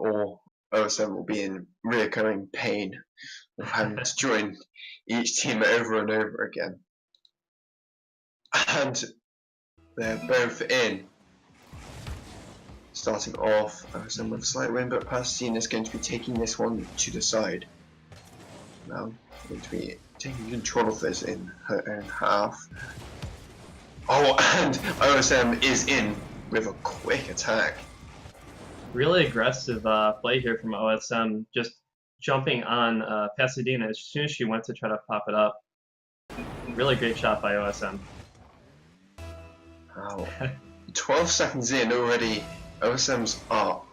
or OSM will be in reoccurring pain of having to join each team over and over again. And they're both in. Starting off, OSM with a slight win, but Pasadena is going to be taking this one to the side. Now, going to be taking control of this in her own half. Oh, and OSM is in with a quick attack. Really aggressive play here from OSM, just jumping on Pasadena as soon as she went to try to pop it up. Really great shot by OSM. Wow. 12 seconds in already, OSM's up.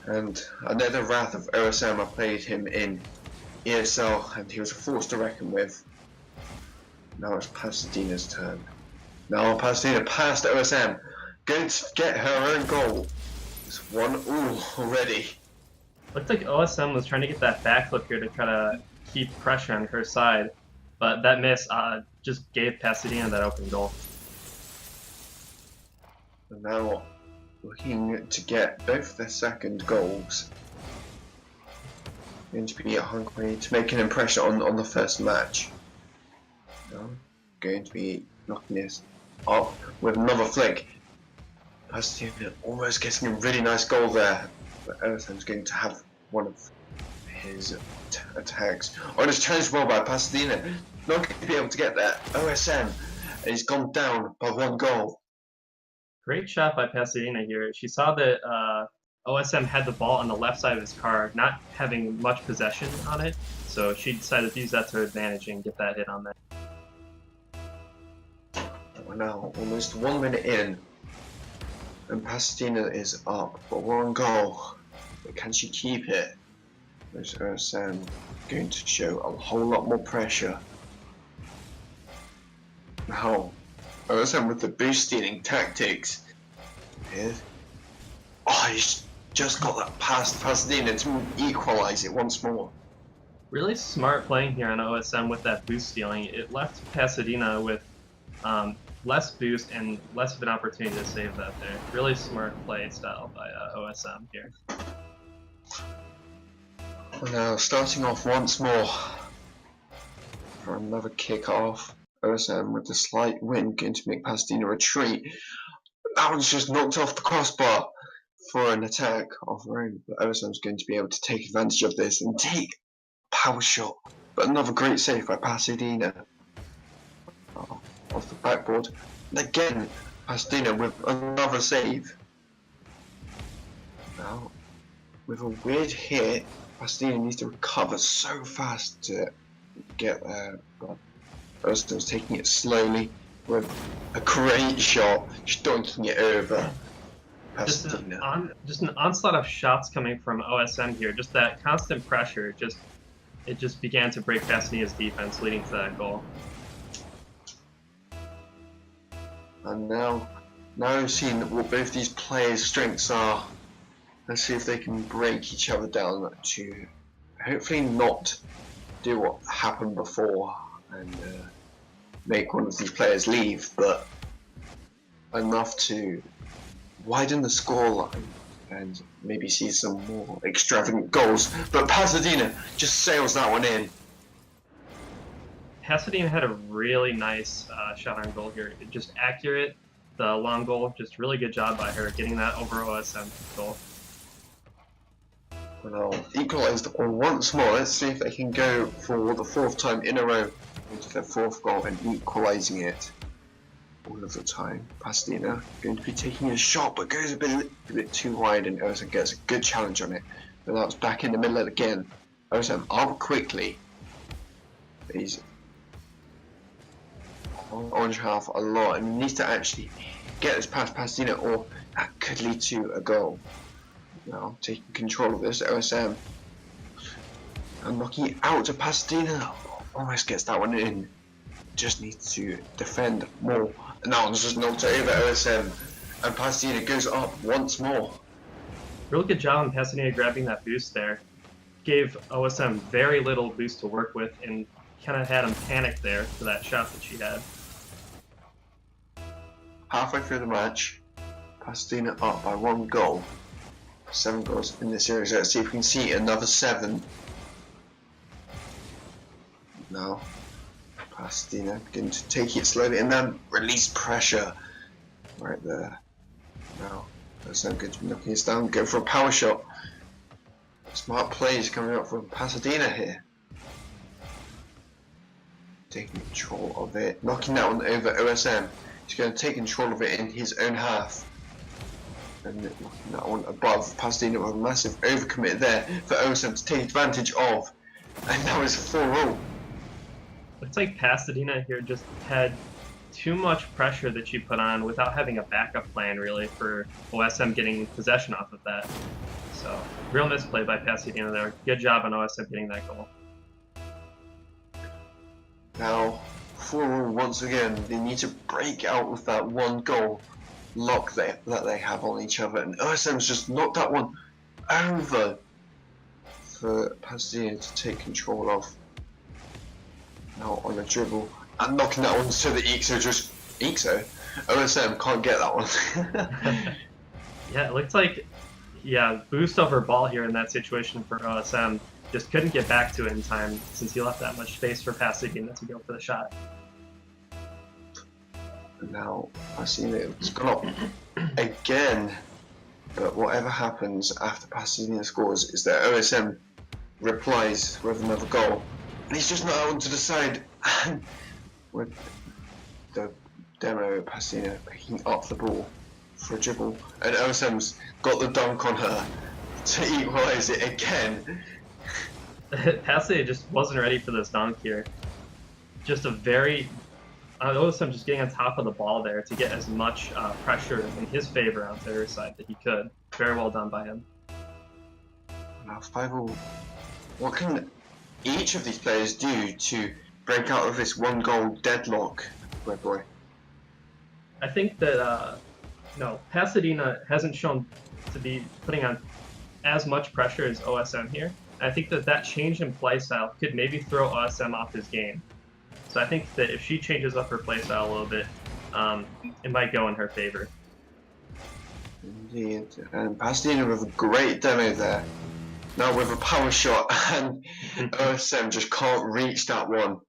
And another wrath of OSM, I played him in ESL and he was a force to reckon with. Now it's Pasadena's turn. Now Pasadena past OSM, going to get her own goal. It's 1-0 already. Looked like OSM was trying to get that backflip here to try to keep pressure on her side, but that miss just gave Pasadena that open goal. And now looking to get both their second goals. Going to be hungry to make an impression on the first match. Now, going to be knocking this up with another flick. Pasadena almost getting a really nice goal there, but OSM's going to have one of his attacks. Oh, and it's challenged well by Pasadena. Not going to be able to get that. OSM, and he's gone down by 1 goal. Great shot by Pasadena here. She saw that OSM had the ball on the left side of his car, not having much possession on it, so she decided to use that to her advantage and get that hit on there. We're now almost 1 minute in, and Pasadena is up for 1 goal. But can she keep it? Is OSM going to show a whole lot more pressure? Now, OSM with the boost stealing tactics. Here. Oh, he's just got that past Pasadena to equalize it once more. Really smart playing here on OSM with that boost stealing. It left Pasadena with less boost and less of an opportunity to save that there. Really smart play style by OSM here. Now starting off once more for another kick-off. OSM with the slight win going to make Pasadena retreat. That one's just knocked off the crossbar for an attack of her own. But OSM's going to be able to take advantage of this and take a power shot. But another great save by Pasadena. Off the backboard. And again, Pasadena with another save. Now, with a weird hit, Pasadena needs to recover so fast to get there. But OSM's taking it slowly with a great shot, just dunking it over Pasadena. Just an onslaught of shots coming from OSM here. Just that constant pressure, it just began to break Pasadena's defense, leading to that goal. And now we've seen what both these players' strengths are. Let's see if they can break each other down to hopefully not do what happened before and make one of these players leave, but enough to widen the scoreline and maybe see some more extravagant goals. But Pasadena just sails that one in. Pasadena had a really nice shot on goal here. Just accurate, the long goal, just really good job by her getting that over OSM goal. Well, equalised once more. Let's see if they can go for the 4th time in a row into their 4th goal and equalising it all of the time. Pasadena going to be taking a shot, but goes a bit too wide, and OSM gets a good challenge on it. But that's back in the middle again. OSM up quickly. He's on orange half a lot, and he needs to actually get this past Pasadena, or that could lead to a goal. Now taking control of this, OSM, and knocking it out to Pasadena. Almost gets that one in. Just needs to defend more. And that one's just knocked over OSM, and Pasadena goes up once more. Real good job on Pasadena grabbing that boost there. Gave OSM very little boost to work with, and kind of had him panic there for that shot that she had. Halfway through the match, Pasadena up by 1 goal. 7 goals in this series. Let's see if we can see another 7. Now, Pasadena begin to take it slowly and then release pressure right there. Now, that's not good to be knocking us down. Go for a power shot. Smart plays coming up from Pasadena here. Taking control of it, knocking that one over OSM. He's going to take control of it in his own half. And knocking that one above Pasadena with a massive overcommit there for OSM to take advantage of. And now it's 4-0. Looks like Pasadena here just had too much pressure that she put on without having a backup plan really for OSM getting possession off of that. So real misplay by Pasadena there. Good job on OSM getting that goal. Now, 4-0 once again. They need to break out with that 1 goal lock that they have on each other. And OSM's just knocked that one over for Pasadena to take control of. Now on a dribble and knocking that one so that OSM can't get that one. Yeah, it looks like boost over ball here in that situation for OSM. Just couldn't get back to it in time since he left that much space for Pasadena to go for the shot. Now Pasadena's gone up again, but whatever happens after Pasadena scores is that OSM replies with another goal. And he's just not on to the side, and with the demo Pasadena picking up the ball for a dribble, and OSM's got the dunk on her to equalise it again. Pasadena just wasn't ready for this dunk here. Just a very OSM just getting on top of the ball there to get as much pressure in his favor on the other side that he could. Very well done by him. Now 5-0. What can each of these players do to break out of this 1 goal deadlock, Red Boy? I think that Pasadena hasn't shown to be putting on as much pressure as OSM here. I think that change in play style could maybe throw OSM off his game. So I think that if she changes up her play style a little bit, it might go in her favor. Indeed, and Pasadena with a great demo there. Now with a power shot, and OSM just can't reach that one.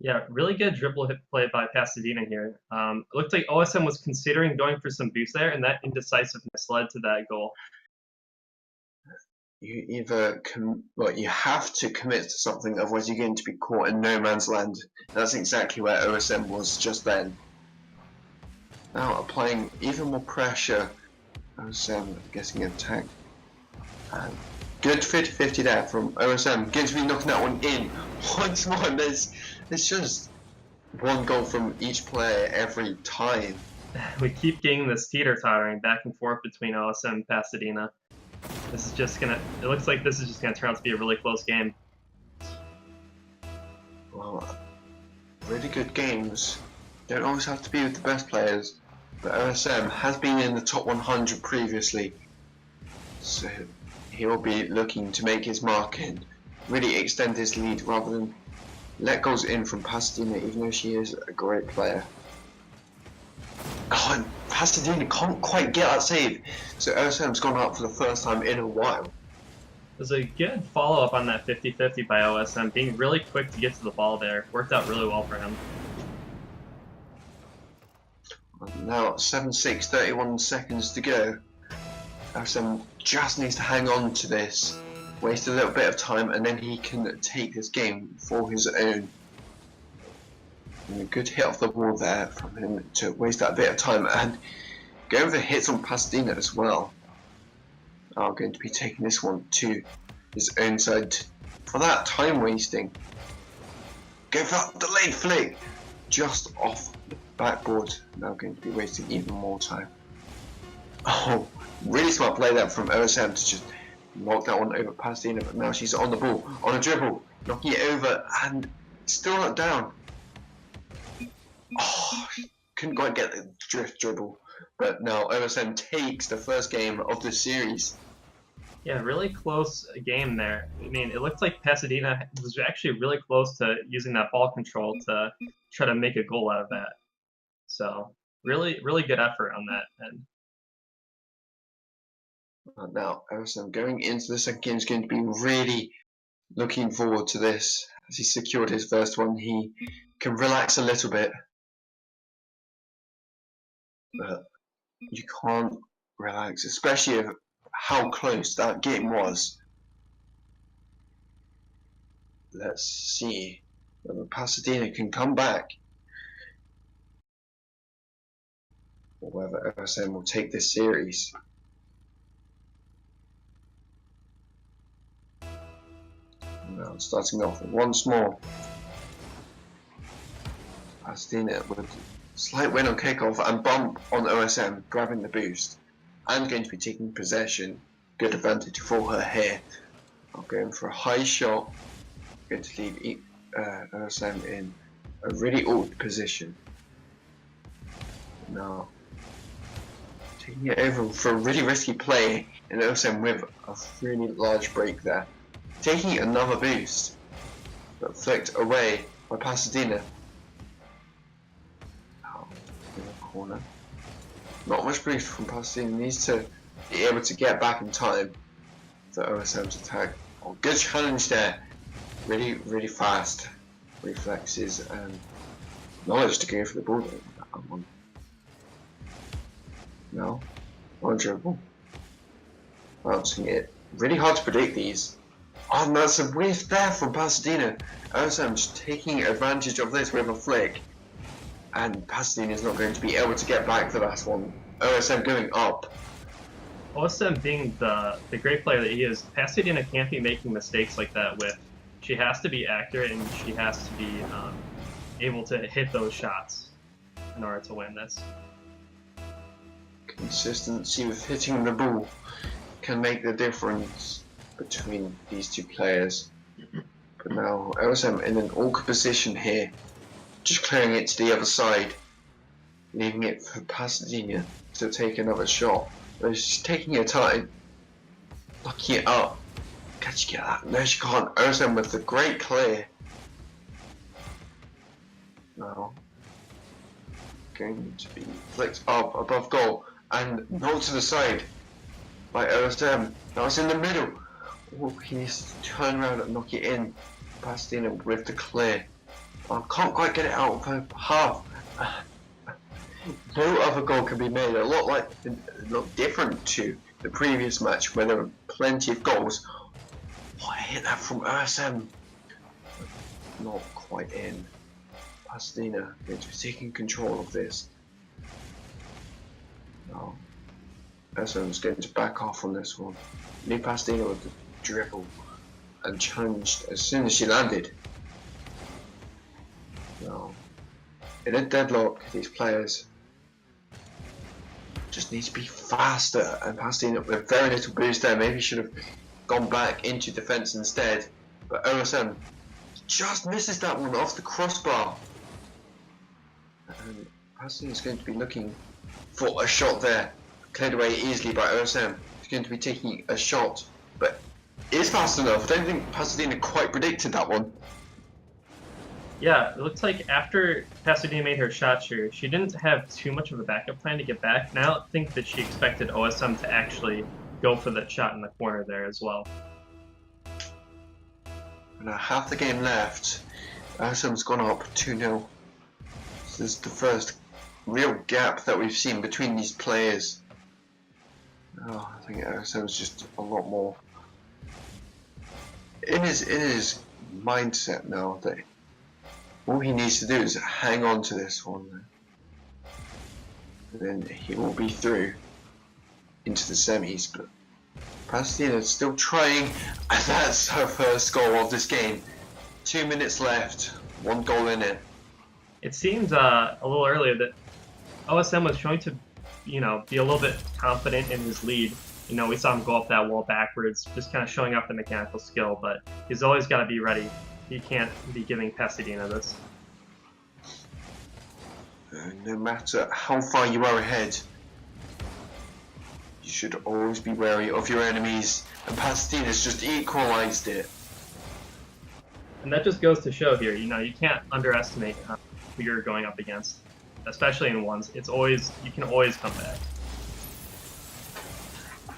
Yeah, really good dribble hit play by Pasadena here. It looked like OSM was considering going for some boost there, and that indecisiveness led to that goal. You either you have to commit to something, otherwise you're going to be caught in no man's land. That's exactly where OSM was just then. Now applying even more pressure, OSM getting attacked. And good 50-50 there from OSM. Going to be knocking that one in once more. And there's just 1 goal from each player every time. We keep getting this teeter-tottering back and forth between OSM and Pasadena. This is just gonna. It looks like this is just gonna turn out to be a really close game. Well, really good games don't always have to be with the best players, but OSM has been in the top 100 previously, so he will be looking to make his mark and really extend his lead rather than let goals in from Pasadena, even though she is a great player. Oh, and Pasadena can't quite get that save, so OSM's gone up for the first time in a while. It was a good follow-up on that 50-50 by OSM, being really quick to get to the ball there. Worked out really well for him. Now 7-6, 31 seconds to go. OSM just needs to hang on to this, waste a little bit of time, and then he can take this game for his own. And a good hit off the wall there from him to waste that bit of time, and go over hits on Pasadena as well. Are going to be taking this one to his own side for that time wasting. Go for that delayed flick just off the backboard. Now going to be wasting even more time. Oh, really smart play there from OSM to just knock that one over Pasadena, but now she's on the ball, on a dribble, knocking it over and still not down. Oh, couldn't quite get the drift dribble, but now OSM takes the first game of the series. Yeah, really close game there. I mean, it looked like Pasadena was actually really close to using that ball control to try to make a goal out of that. So really, really good effort on that end. Now, Emerson going into the second game is going to be really looking forward to this. As he secured his first one, he can relax a little bit. But you can't relax, especially how close that game was. Let's see whether Pasadena can come back, or whether OSM will take this series. Now starting off once more. Pasadena with a slight win on kickoff and bump on OSM, grabbing the boost. And going to be taking possession. Good advantage for her here. I'm going for a high shot. Going to leave OSM in a really awkward position. Now taking it over for a really risky play, and OSM with a really large break there. Taking another boost, but flicked away by Pasadena. In the corner. Not much boost from Pasadena. Needs to be able to get back in time for OSM's attack. Oh, good challenge there. Really, really fast reflexes and knowledge to go for the ball there. That one. No, not dribble. Bouncing it. Really hard to predict these. Oh, and that's a whiff there from Pasadena. OSM just taking advantage of this with a flick. And Pasadena is not going to be able to get back for that one. OSM going up. OSM being the great player that he is, Pasadena can't be making mistakes like that with. She has to be accurate and she has to be able to hit those shots in order to win this. Consistency with hitting the ball can make the difference between these two players. But now OSM in an awkward position here, just clearing it to the other side, leaving it for Pasadena to take another shot. But she's taking her time, locking it up. Can she get that? No, she can't. OSM with the great clear. Now going to be flicked up above goal and knocked to the side by OSM. Now it's in the middle. Oh, he needs to turn around and knock it in. Pasadena with the clear. I can't quite get it out for half. No other goal can be made. A lot different to the previous match where there were plenty of goals. Oh, I hit that from OSM. Not quite in. Pasadena going to be taking control of this. No. OSM's going to back off on this one. Leave Pasadena with the dribble and challenged as soon as she landed. No. In a deadlock, these players just need to be faster, and Pasadena with very little boost there. Maybe should have gone back into defence instead, but OSM just misses that one off the crossbar. And Pasadena is going to be looking for a shot there, cleared away easily by OSM. He's going to be taking a shot, but is fast enough. I don't think Pasadena quite predicted that one. Yeah, it looks like after Pasadena made her shot here, she didn't have too much of a backup plan to get back, and I don't think that she expected OSM to actually go for that shot in the corner there as well. Now half the game left. OSM's gone up 2-0. This is the first real gap that we've seen between these players. Oh, I think OSM's just a lot more in his mindset now that all he needs to do is hang on to this one, and then he will be through into the semis. But Pasadena is still trying, and that's her first goal of this game. 2 minutes left, 1 goal in it. It seemed a little earlier that OSM was trying to, be a little bit confident in his lead. We saw him go up that wall backwards, just kind of showing off the mechanical skill, but he's always got to be ready. He can't be giving Pasadena this. No matter how far you are ahead, you should always be wary of your enemies, and Pasadena's just equalised it. And that just goes to show here, you can't underestimate who you're going up against, especially in ones. You can always come back.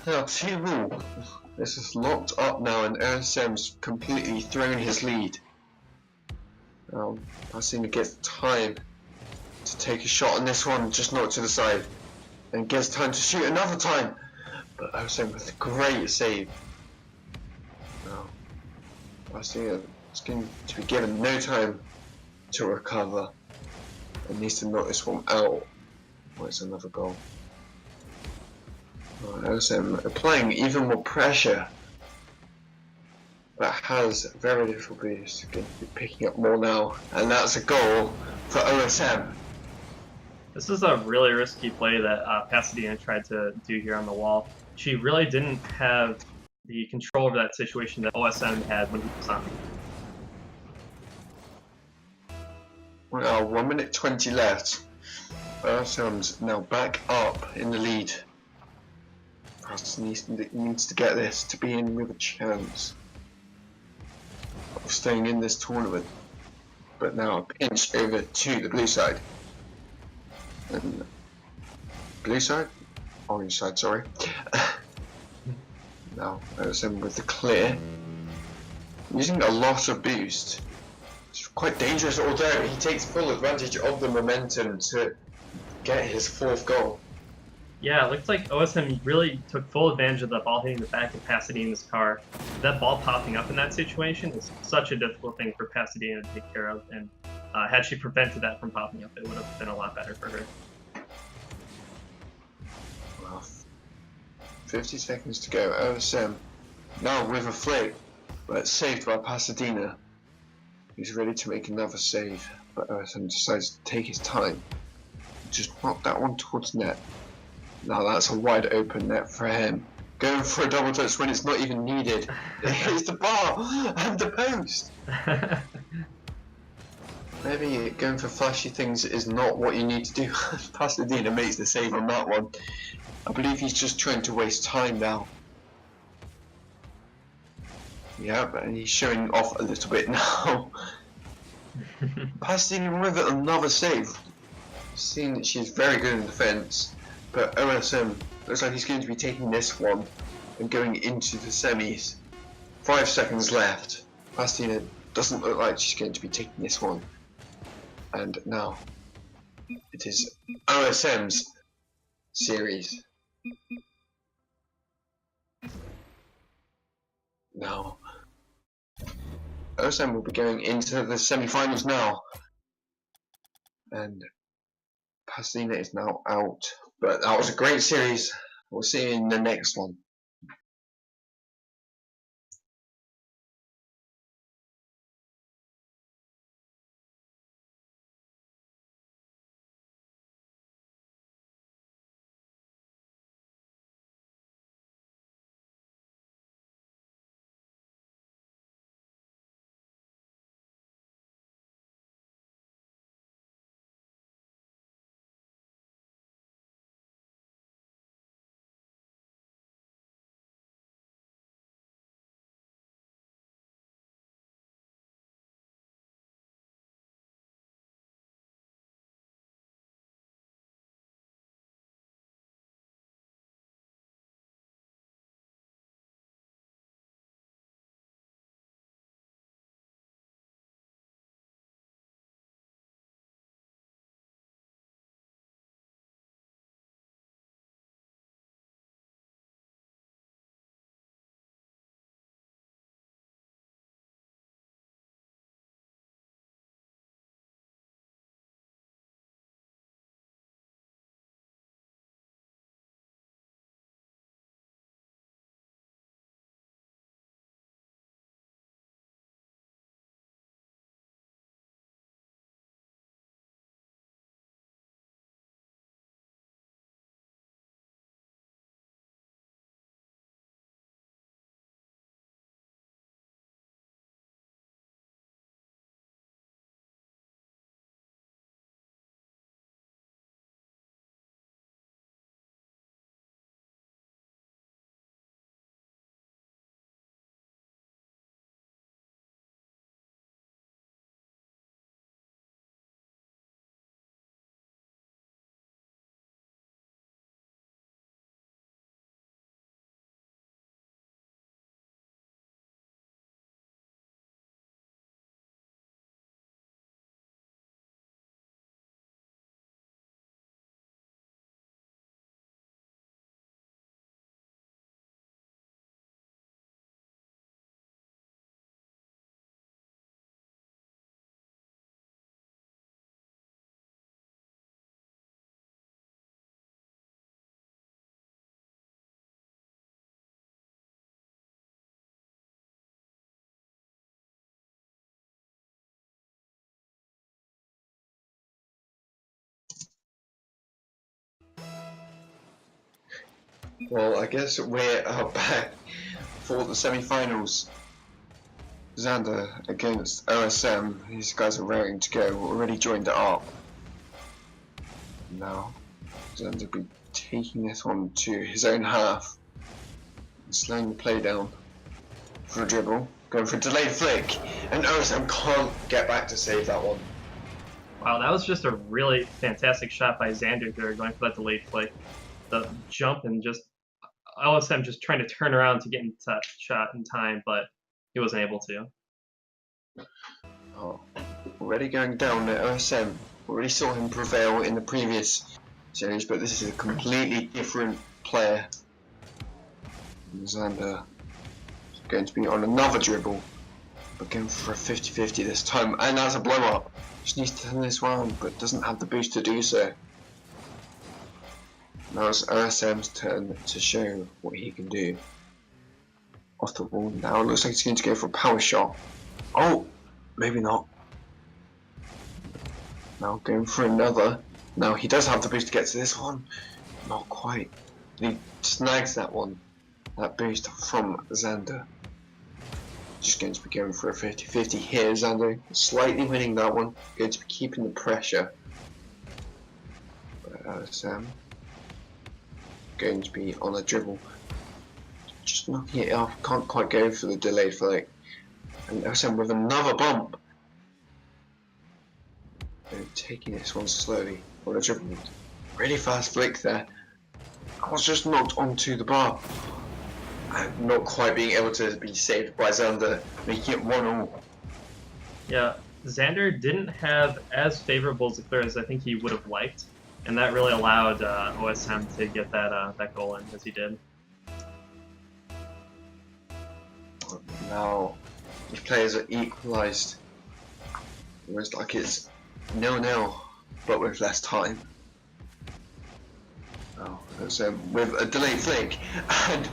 Now, 2-all. This is locked up now, and OSM's completely thrown his lead. Pastina gets time to take a shot on this one, just not to the side, and gets time to shoot another time. But OSM with a great save. Now, Pastina is going to be given no time to recover and needs to knock this one out. Oh, it's another goal. OSM applying even more pressure, but has very little boost. Going to be picking up more now, and that's a goal for OSM. This is a really risky play that Pasadena tried to do here on the wall. She really didn't have the control over that situation that OSM had when he was on. Well, 1 minute 20 left. OSM's now back up in the lead. Preston needs to get this to be in with a chance of staying in this tournament. But now a pinch over to the blue side. And blue side? Orange side, sorry. Now OSM with the clear. Using a lot of boost. It's quite dangerous, although he takes full advantage of the momentum to get his 4th goal. Yeah, it looks like OSM really took full advantage of the ball hitting the back of Pasadena's car. That ball popping up in that situation is such a difficult thing for Pasadena to take care of, and had she prevented that from popping up, it would have been a lot better for her. Well, 50 seconds to go. OSM now with a flick, but saved by Pasadena. He's ready to make another save, but OSM decides to take his time. Just knock that one towards net. Now that's a wide open net for him. Going for a double touch when it's not even needed. It hits the bar and the post. Maybe going for flashy things is not what you need to do. Pasadena makes the save on that one. I believe he's just trying to waste time now. Yeah, and he's showing off a little bit now. Pasadena with another save. Seeing that she's very good in defence. But OSM looks like he's going to be taking this one and going into the semis. 5 seconds left. Pasadena doesn't look like she's going to be taking this one. And now it is OSM's series. Now OSM will be going into the semi-finals now. And Pasadena is now out. But that was a great series. We'll see you in the next one. Well, I guess we're back for the semi-finals. Xander against OSM. These guys are raring to go. Already joined it up. Now, Xander will be taking this one to his own half. And slowing the play down for a dribble. Going for a delayed flick. And OSM can't get back to save that one. Wow, that was just a really fantastic shot by Xander there, going for that delayed flick. The jump and just OSM just trying to turn around to get into that shot in time, but he wasn't able to. Oh, already going down at OSM. Already saw him prevail in the previous series, but this is a completely different player. Xander is going to be on another dribble, but going for a 50-50 this time, and that's a blow up. Just needs to turn this round, but doesn't have the boost to do so. Now it's OSM's turn to show what he can do. Off the wall now, it looks like he's going to go for a power shot. Oh, maybe not. Now going for another. Now he does have the boost to get to this one. Not quite. He snags that one. That boost from Xander. Just going to be going for a 50-50 here. Xander slightly winning that one. Going to be keeping the pressure. But Sam going to be on a dribble. Just knocking it off. Can't quite go for the delayed flick. And Sam with another bump. Taking this one slowly on a dribble. Really fast flick there. I was just knocked onto the bar. And not quite being able to be saved by Xander, making it 1-1. Yeah, Xander didn't have as favorable a clear as I think he would have liked, and that really allowed OSM to get that goal in as he did. Now, these players are equalised. Almost like it's 0-0, but with less time. So with a delayed flick, and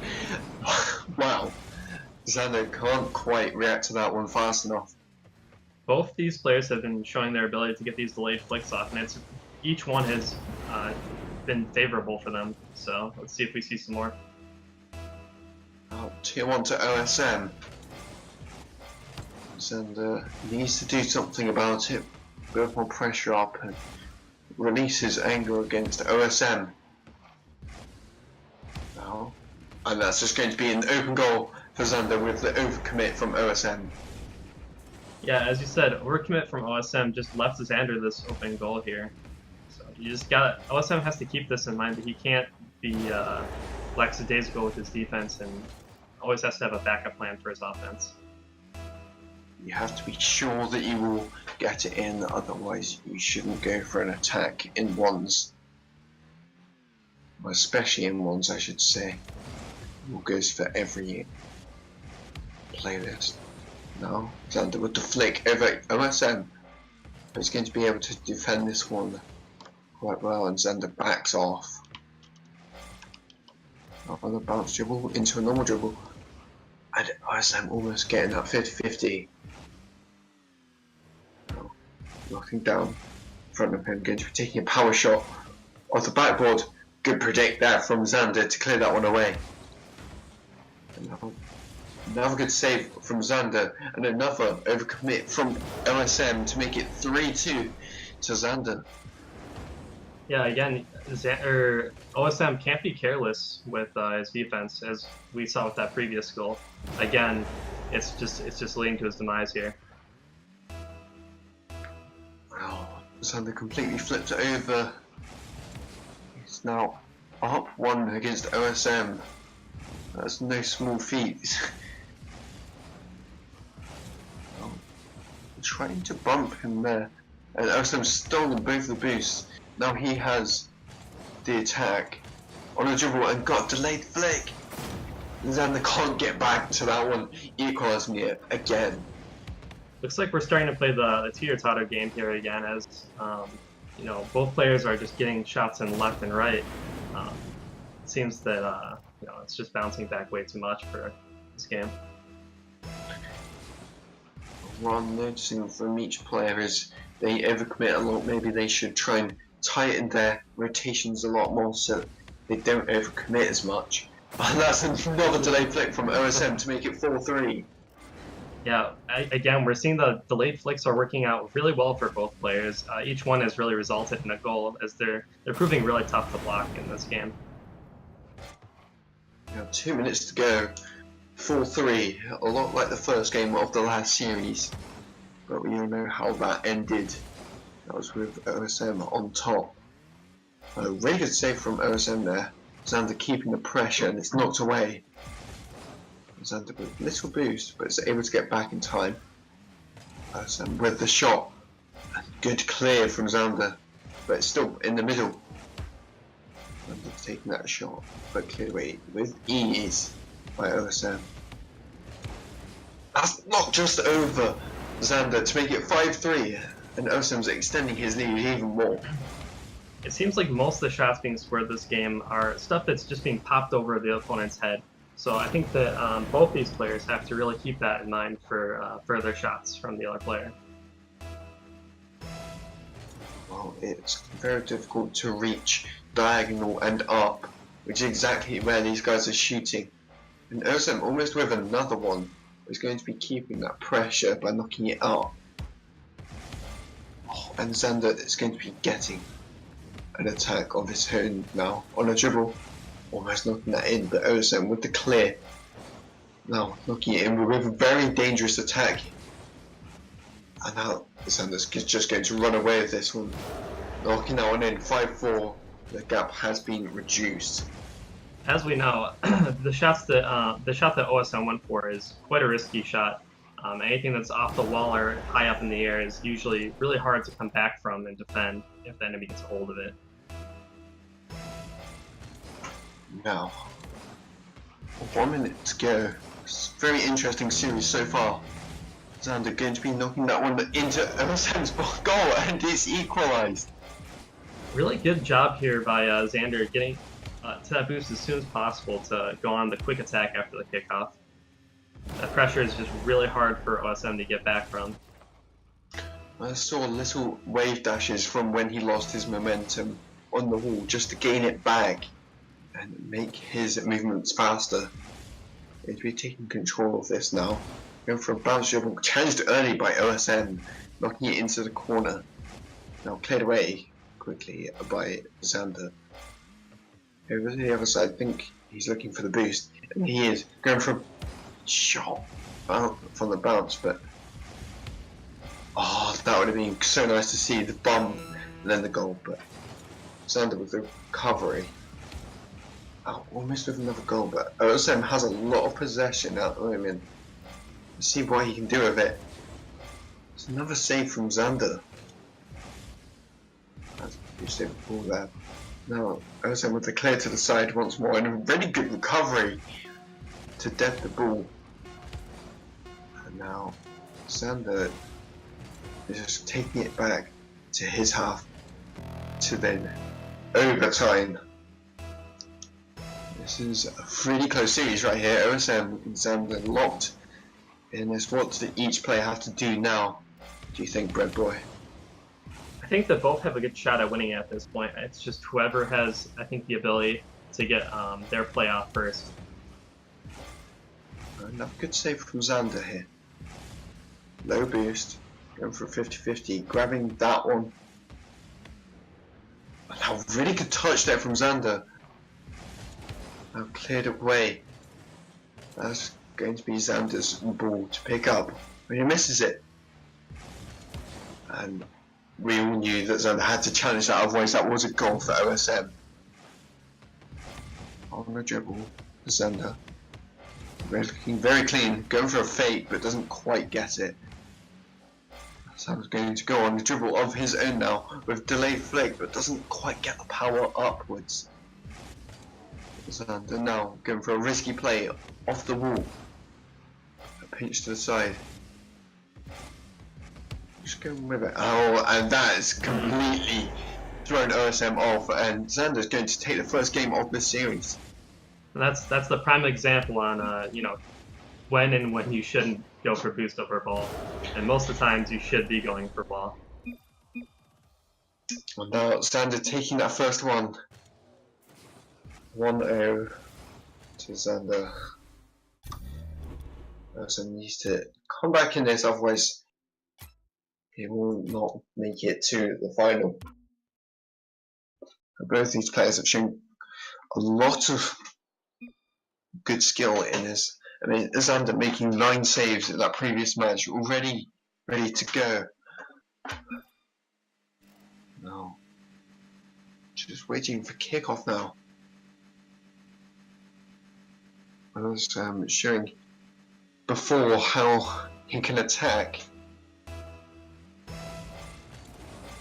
wow, Xander can't quite react to that one fast enough. Both these players have been showing their ability to get these delayed flicks off, and each one has been favorable for them. So let's see if we see some more. 2-1 to OSM. Xander needs to do something about it. Build more pressure up and release his anger against OSM. Now, and that's just going to be an open goal for Xander with the overcommit from OSM. Yeah, as you said, overcommit from OSM just left Xander this open goal here. So you just got OSM has to keep this in mind that he can't be lackadaisical with his defense and always has to have a backup plan for his offense. You have to be sure that you will get it in, otherwise you shouldn't go for an attack in ones. Well, especially in ones, I should say. It goes for every playlist. Now, Xander with the flick over OSM. He's going to be able to defend this one quite well, and Xander backs off. On a bounce dribble into a normal dribble. And OSM almost getting that 50-50. Knocking down in front of him, going to be taking a power shot off the backboard. Good predict there from Xander to clear that one away. Another good save from Xander, and another overcommit from OSM to make it 3-2 to Xander. Yeah, again, OSM can't be careless with his defense, as we saw with that previous goal. Again, it's just leading to his demise here. Wow, Xander completely flipped it over. He's now up 1 against OSM. That's no small feat. Trying to bump him there, and OSM's stolen both the boosts. Now he has the attack on a dribble and got a delayed flick. Xander can't get back to that one, equalising it again. Looks like we're starting to play the teeter-totter game here again, as you know, both players are just getting shots in left and right. It seems that you know, it's just bouncing back way too much for this game. What I'm noticing from each player is they overcommit a lot. Maybe they should try and tighten their rotations a lot more so they don't overcommit as much. And that's another delay flick from OSM to make it 4-3. Yeah, again, we're seeing the delayed flicks are working out really well for both players. Each one has really resulted in a goal, as they're proving really tough to block in this game. Now 2 minutes to go. 4-3, a lot like the first game of the last series. But we all know how that ended. That was with OSM on top. A really good save from OSM there. Xander keeping the pressure, and it's knocked away. Xander with a little boost, but is able to get back in time. OSM with the shot. Good clear from Xander, but it's still in the middle. Xander's taking that shot, but cleared away with ease by OSM. That's not just over Xander to make it 5-3, and OSM's extending his lead even more. It seems like most of the shots being scored this game are stuff that's just being popped over the opponent's head. So I think that both these players have to really keep that in mind for further shots from the other player. Well, it's very difficult to reach diagonal and up, which is exactly where these guys are shooting. And OSM almost with another one is going to be keeping that pressure by knocking it up. Oh, and Xander is going to be getting an attack of his own now on a dribble, almost knocking that in, but OSM with the clear. Now knocking it in with a very dangerous attack. And now Xander's just going to run away with this one. Knocking that one in, 5-4, the gap has been reduced. As we know, the shot that OSM went for is quite a risky shot. Anything that's off the wall or high up in the air is usually really hard to come back from and defend if the enemy gets a hold of it. Now, 1 minute to go. It's a very interesting series so far. Xander going to be knocking that one into OSM's goal, and it's equalised. Really good job here by Xander getting to that boost as soon as possible to go on the quick attack after the kickoff. That pressure is just really hard for OSM to get back from. I saw little wave dashes from when he lost his momentum on the wall just to gain it back and make his movements faster. He's to be taking control of this now. Going for a bounce dribble, challenged early by OSM, knocking it into the corner. Now cleared away quickly by Xander. Over to the other side, I think he's looking for the boost, and he is going for a shot out from the bounce, but oh, that would have been so nice to see the bump and then the goal. But Xander with the recovery, almost with another goal, but OSM has a lot of possession at the moment. Let's see what he can do with it. It's another save from Xander. That's a good save ball there. Now OSM with the clear to the side once more, and a really good recovery to dead the ball. And now Xander is just taking it back to his half to then overtime. This is a really close series right here. OSM and Xander locked in this. What does each player have to do now, do you think, Bread Boy? I think that both have a good shot at winning at this point. It's just whoever has, I think, the ability to get their play off first. Another good save from Xander here. Low boost, going for a 50-50, grabbing that one. And a really good touch there from Xander. Now cleared away. That's going to be Xander's ball to pick up, but he misses it. And we all knew that Xander had to challenge that, otherwise that was a goal for OSM. On the dribble, Xander. Looking very clean, going for a fake, but doesn't quite get it. Xander's going to go on the dribble of his own now, with delayed flick, but doesn't quite get the power upwards. Xander now going for a risky play off the wall. A pinch to the side. Just going with it. Oh, and that has completely thrown OSM off, and Xander's going to take the first game of this series. And that's the prime example on when and when you shouldn't go for boost over ball, and most of the times you should be going for ball. And now Xander taking that first one. 1-0 to Xander. OSM needs to come back in this, otherwise he will not make it to the final. Both these players have shown a lot of good skill in this. I mean, Xander making 9 saves in that previous match, already ready to go. No. Just waiting for kickoff now. I was showing before how he can attack,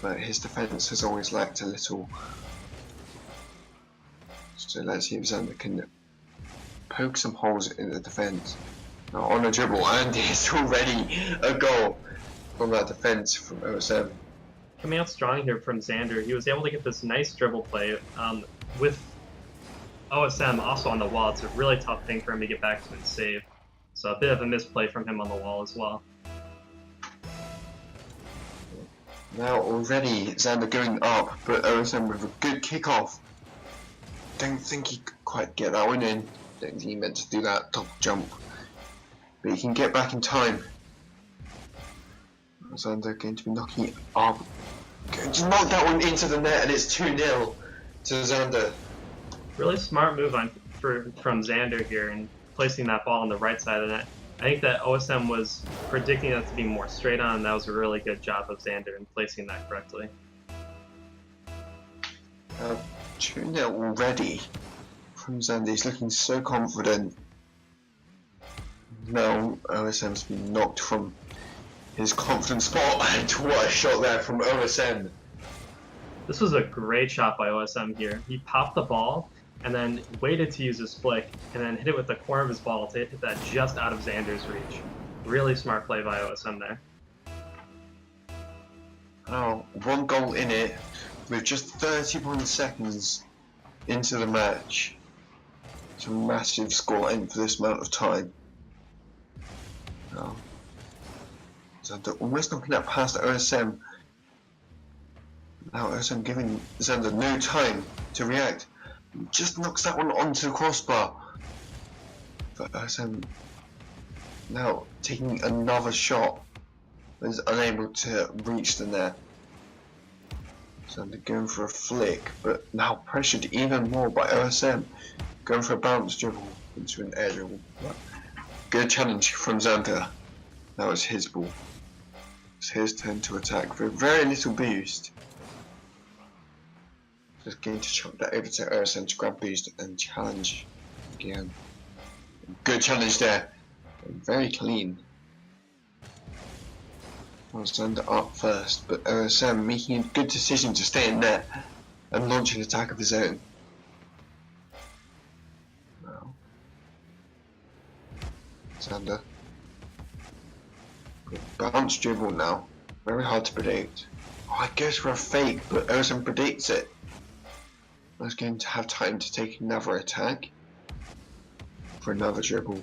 but his defense has always lacked a little. So let's see if Xander can poke some holes in the defense. Now on a dribble, and it's already a goal from that defense from OSM. Coming out strong here from Xander, he was able to get this nice dribble play with OSM also on the wall. It's a really tough thing for him to get back to and save. So a bit of a misplay from him on the wall as well. Now already Xander going up, but OSM with a good kickoff. Don't think he could quite get that one in. Don't think he meant to do that top jump. But he can get back in time. Xander going to be knocking it up. Going to knock that one into the net, and it's 2-0 to Xander. Really smart move from Xander here and placing that ball on the right side of the net. I think that OSM was predicting that to be more straight on, and that was a really good job of Xander in placing that correctly. 2-0 already from Xander. He's looking so confident. Now OSM's been knocked from his confident spot, and what a shot there from OSM. This was a great shot by OSM here. He popped the ball and then waited to use his flick and then hit it with the corner of his ball to hit that just out of Xander's reach. Really smart play by OSM there. Now 1 goal in it with just 31 seconds into the match. It's a massive scoreline for this amount of time. Now Xander almost knocking that past OSM. Now OSM giving Xander no time to react. He just knocks that one onto the crossbar. But OSM now taking another shot, but is unable to reach the net. Xander going for a flick, but now pressured even more by OSM. Going for a bounce dribble into an air dribble. Good challenge from Xander. That was his ball. It's his turn to attack with very little boost. Just going to chuck that over to OSM to grab boost and challenge again. Good challenge there. Very clean. Xander up first, but OSM making a good decision to stay in net and launch an attack of his own. Now, Xander. Bounce dribble now. Very hard to predict. Oh, it goes for a fake, but OSM predicts it. I was going to have time to take another attack for another dribble.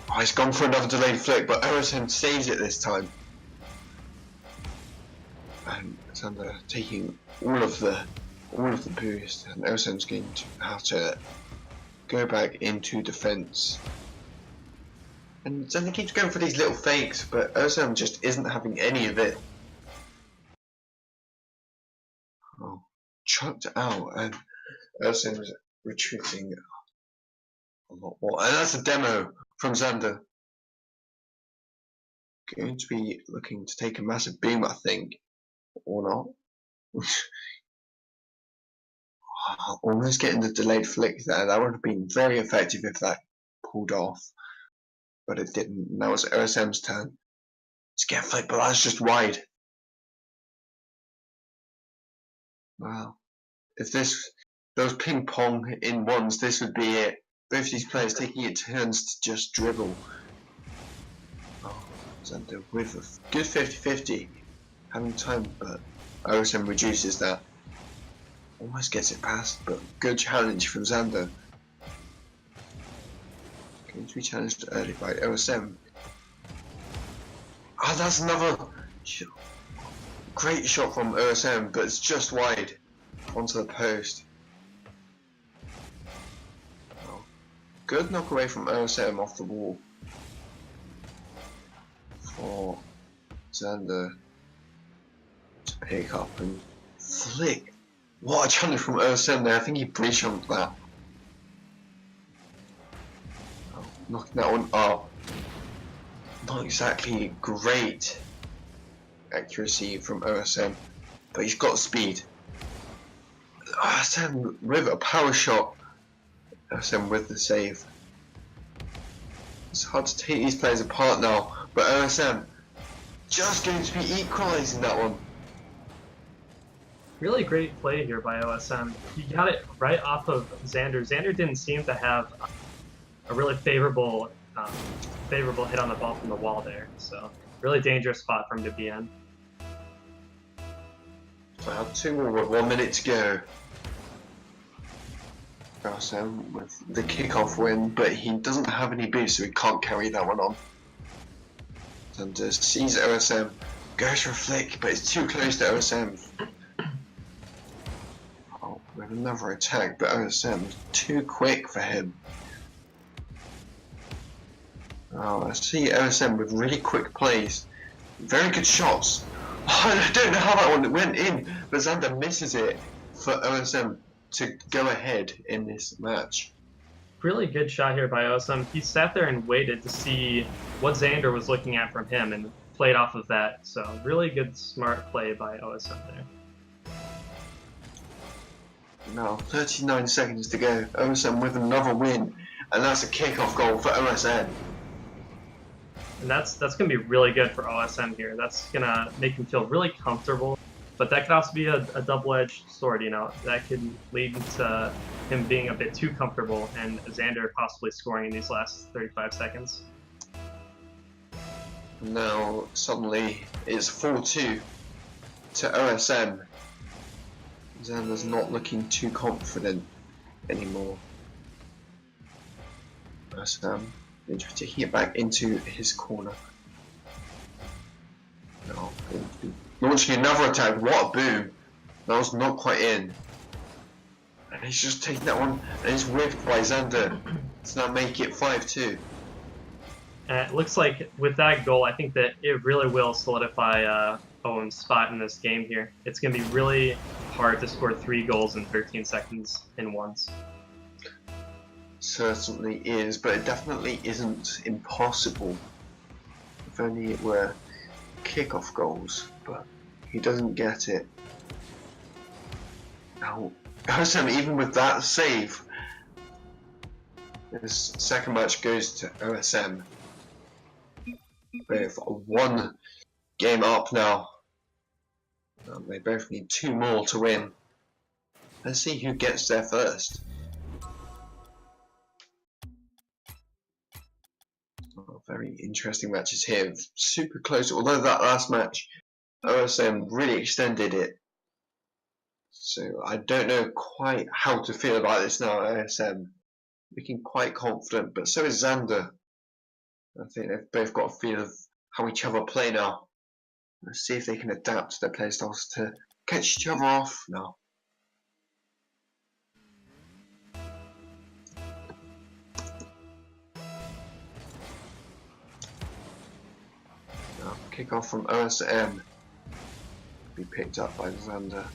Oh, he's gone for another delayed flick, but OSM saves it this time. And Xander taking all of the boost, and OSM's going to have to go back into defense. And Xander keeps going for these little fakes, but OSM just isn't having any of it. Oh, chucked out, and OSM's retreating a lot more. And that's a demo from Xander. Going to be looking to take a massive beam, I think. Or not. Almost getting the delayed flick there. That would have been very effective if that pulled off. But it didn't. Now it's OSM's turn to get a flick, but that's just wide. Wow. If those ping pong in ones, this would be it. Both these players taking it turns to just dribble. Oh, Xander with a good 50-50. Having time, but OSM reduces that. Almost gets it past, but good challenge from Xander. Going to be challenged early by OSM. Ah, that's another great shot from OSM, but it's just wide onto the post. good knock away from OSM off the wall for Xander to pick up and flick. What a challenge from OSM there. I think he pre-jumped that. Oh, knocking that one up. Not exactly great accuracy from OSM, but he's got speed. OSM with a power shot. OSM with the save. It's hard to take these players apart now, but OSM just going to be equalising that one. Really great play here by OSM. He got it right off of Xander. Xander didn't seem to have a really favorable hit on the ball from the wall there, so really dangerous spot for him to be in. So 2 more with 1 minute to go. OSM with the kickoff win, but he doesn't have any boost, so he can't carry that one on. And sees OSM, goes for a flick, but it's too close to OSM. Oh, with another attack, but OSM too quick for him. Oh, I see OSM with really quick plays, very good shots. I don't know how that one went in, but Xander misses it for OSM to go ahead in this match. Really good shot here by OSM. He sat there and waited to see what Xander was looking at from him and played off of that. So really good, smart play by OSM there. Now 39 seconds to go. OSM with another win, and that's a kickoff goal for OSM. And that's going to be really good for OSM here. That's going to make him feel really comfortable. But that could also be a double-edged sword, you know. That could lead to him being a bit too comfortable and Xander possibly scoring in these last 35 seconds. Now suddenly it's 4-2 to OSM. Xander's not looking too confident anymore. OSM taking it back into his corner. Now launching another attack. What a boom! That was not quite in. And he's just taking that one and it's whipped by Xander to now make it 5-2. It looks like with that goal, I think that it really will solidify Owen's spot in this game here. It's going to be really hard to score 3 goals in 13 seconds in once. Certainly is, but it definitely isn't impossible. If only it were kickoff goals, but he doesn't get it. Now, OSM, even with that save, this second match goes to OSM. With 1 game up now. They both need 2 more to win. Let's see who gets there first. Very interesting matches here. Super close, although that last match, OSM really extended it. So I don't know quite how to feel about this now. OSM looking quite confident, but so is Xander. I think they've both got a feel of how each other play now. Let's see if they can adapt their playstyles to catch each other off now. Kick off from OSM. Be picked up by Xander,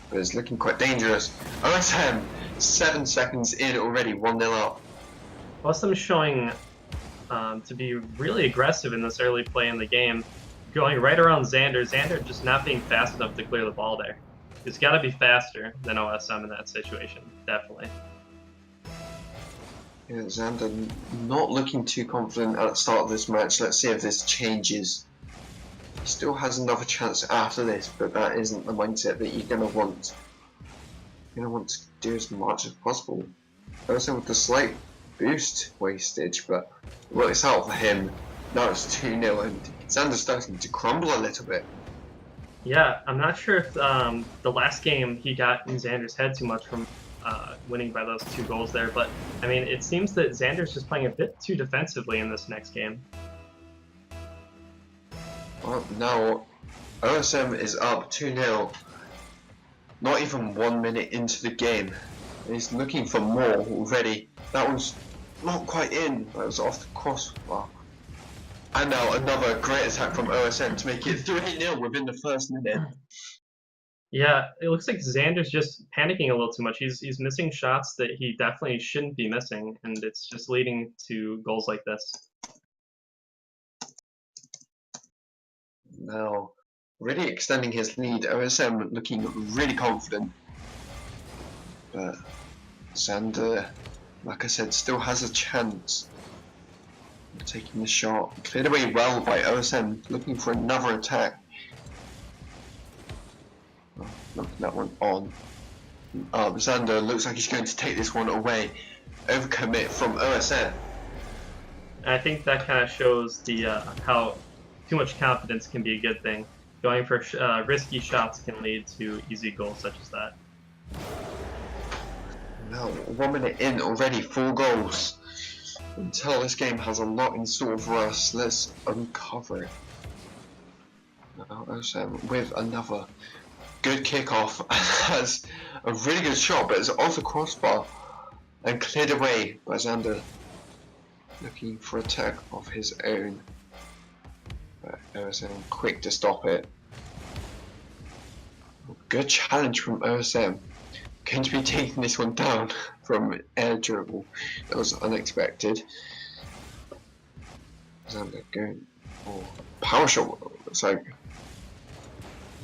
but it's looking quite dangerous. OSM 7 seconds in already, 1-0 up. OSM showing to be really aggressive in this early play in the game, going right around Xander. Xander just not being fast enough to clear the ball there. He's got to be faster than OSM in that situation, definitely. Yeah, Xander not looking too confident at the start of this match. Let's see if this changes. He still has another chance after this, but that isn't the mindset that you're going to want. You're going to want to do as much as possible. Also with the slight boost wastage, but it works out for him. Now it's 2-0 and Xander's starting to crumble a little bit. Yeah, I'm not sure if the last game he got in Xander's head too much from winning by those 2 goals there, but I mean, it seems that Xander's just playing a bit too defensively in this next game. Well, now OSM is up 2-0, not even 1 minute into the game. He's looking for more already. That one's not quite in. That was off the crossbar. And now another great attack from OSM to make it 3-0 within the first minute. Yeah, it looks like Xander's just panicking a little too much. He's missing shots that he definitely shouldn't be missing, and it's just leading to goals like this. Now, really extending his lead. OSM looking really confident. But Xander, like I said, still has a chance of taking the shot. Cleared away well by OSM, looking for another attack. Oh, knocking that one on. Xander looks like he's going to take this one away. Overcommit from OSM. I think that kind of shows the how too much confidence can be a good thing. Going for risky shots can lead to easy goals such as that. Now, 1 minute in already, 4 goals. Until this game has a lot in store for us, let's uncover it. Now, OSM with another good kickoff, has a really good shot, but it's off the crossbar and cleared away by Xander, looking for attack of his own. But OSM quick to stop it. Good challenge from OSM. Going to be taking this one down from air dribble. That was unexpected. Xander going for power shot. Looks like.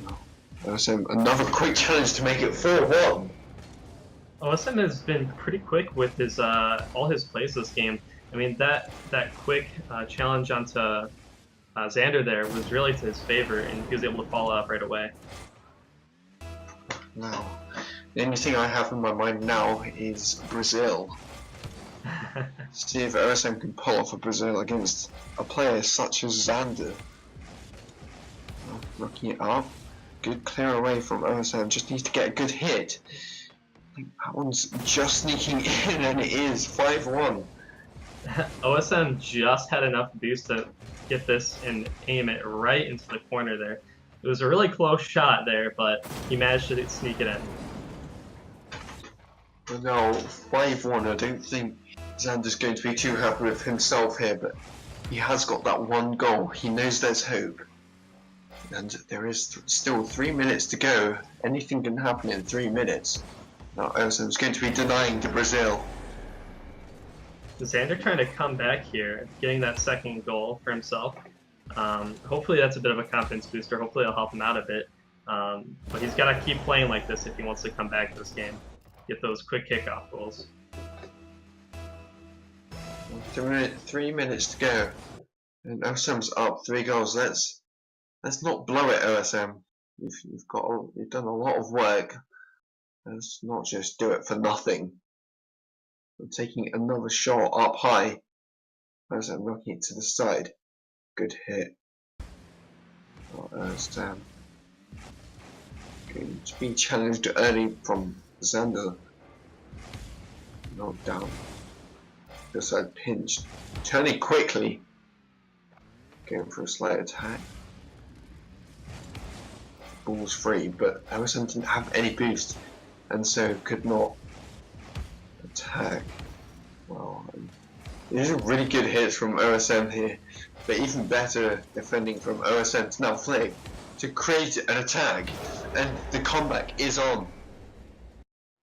No. OSM another quick challenge to make it 4-1. OSM has been pretty quick with his all his plays this game. I mean that quick challenge onto Xander there was really to his favor, and he was able to follow up right away. Now, the only thing I have in my mind now is Brazil. See if OSM can pull off a Brazil against a player such as Xander. Looking it up. Good clear away from OSM. Just needs to get a good hit. I think that one's just sneaking in, and it is 5-1. OSM just had enough boost to get this and aim it right into the corner there. It was a really close shot there, but he managed to sneak it in. But no, 5-1. I don't think Xander's going to be too happy with himself here, but he has got that one goal. He knows there's hope. And there is still 3 minutes to go. Anything can happen in 3 minutes. Now OSM's going to be denying to Brazil. Xander trying to come back here, getting that second goal for himself. Hopefully that's a bit of a confidence booster. Hopefully it'll help him out a bit. But he's got to keep playing like this if he wants to come back this game. Get those quick kickoff goals. 3 minutes to go. And OSM's up 3 goals. Let's not blow it, OSM. You've done a lot of work. Let's not just do it for nothing. I'm taking another shot up high. OSM knocking it to the side. Good hit. OSM going to be challenged early from Xander. Knocked down. Just side pinched. Turning quickly. Going for a slight attack. Ball's free, but OSM didn't have any boost, and so could not attack. Well, these are really good hits from OSM here, but even better defending from OSM to now flick to create an attack, and the comeback is on.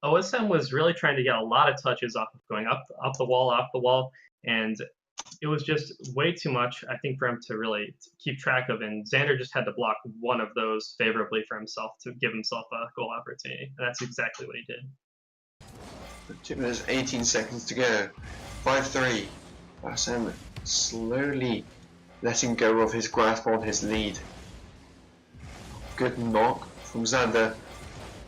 OSM was really trying to get a lot of touches off of going up the wall, and it was just way too much, I think, for him to really keep track of, and Xander just had to block one of those favorably for himself to give himself a goal opportunity, and that's exactly what he did. 2 minutes 18 seconds to go. 5-3. OSM slowly letting go of his grasp on his lead. Good knock from Xander.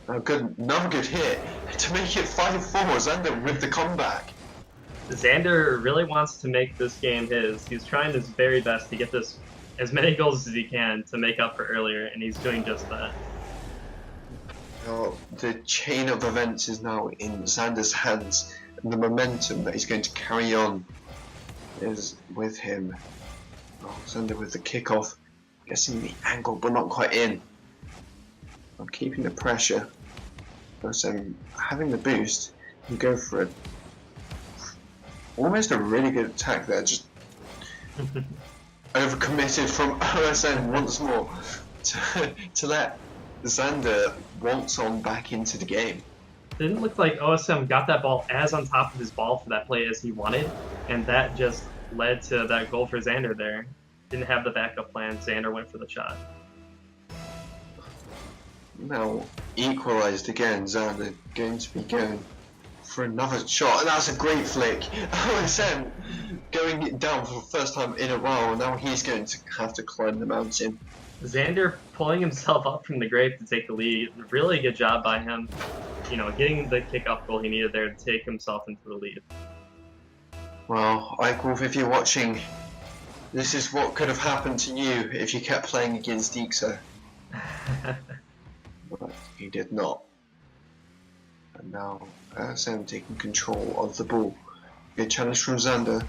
Another good hit to make it 5-4. Xander with the comeback. Xander really wants to make this game his. He's trying his very best to get this as many goals as he can to make up for earlier, and he's doing just that. Now, the chain of events is now in Xander's hands, and the momentum that he's going to carry on is with him. Oh, Xander with the kickoff, guessing the angle, but not quite in. I'm keeping the pressure. OSM having the boost, and go for it. almost a really good attack there, just overcommitted from OSM once more to let Xander waltz on back into the game. Didn't look like OSM got that ball as on top of his ball for that play as he wanted, and that just led to that goal for Xander there. Didn't have the backup plan. Xander went for the shot. Now equalised again. Xander going to be going for another shot, and that's a great flick. OSM going it down for the first time in a while. Now he's going to have to climb the mountain. Xander pulling himself up from the grave to take the lead. Really good job by him. You know, getting the kickoff goal he needed there to take himself into the lead. Well, Eichwolf, if you're watching, this is what could have happened to you if you kept playing against Ixo. But he did not. And now Sam taking control of the ball. Good challenge from Xander.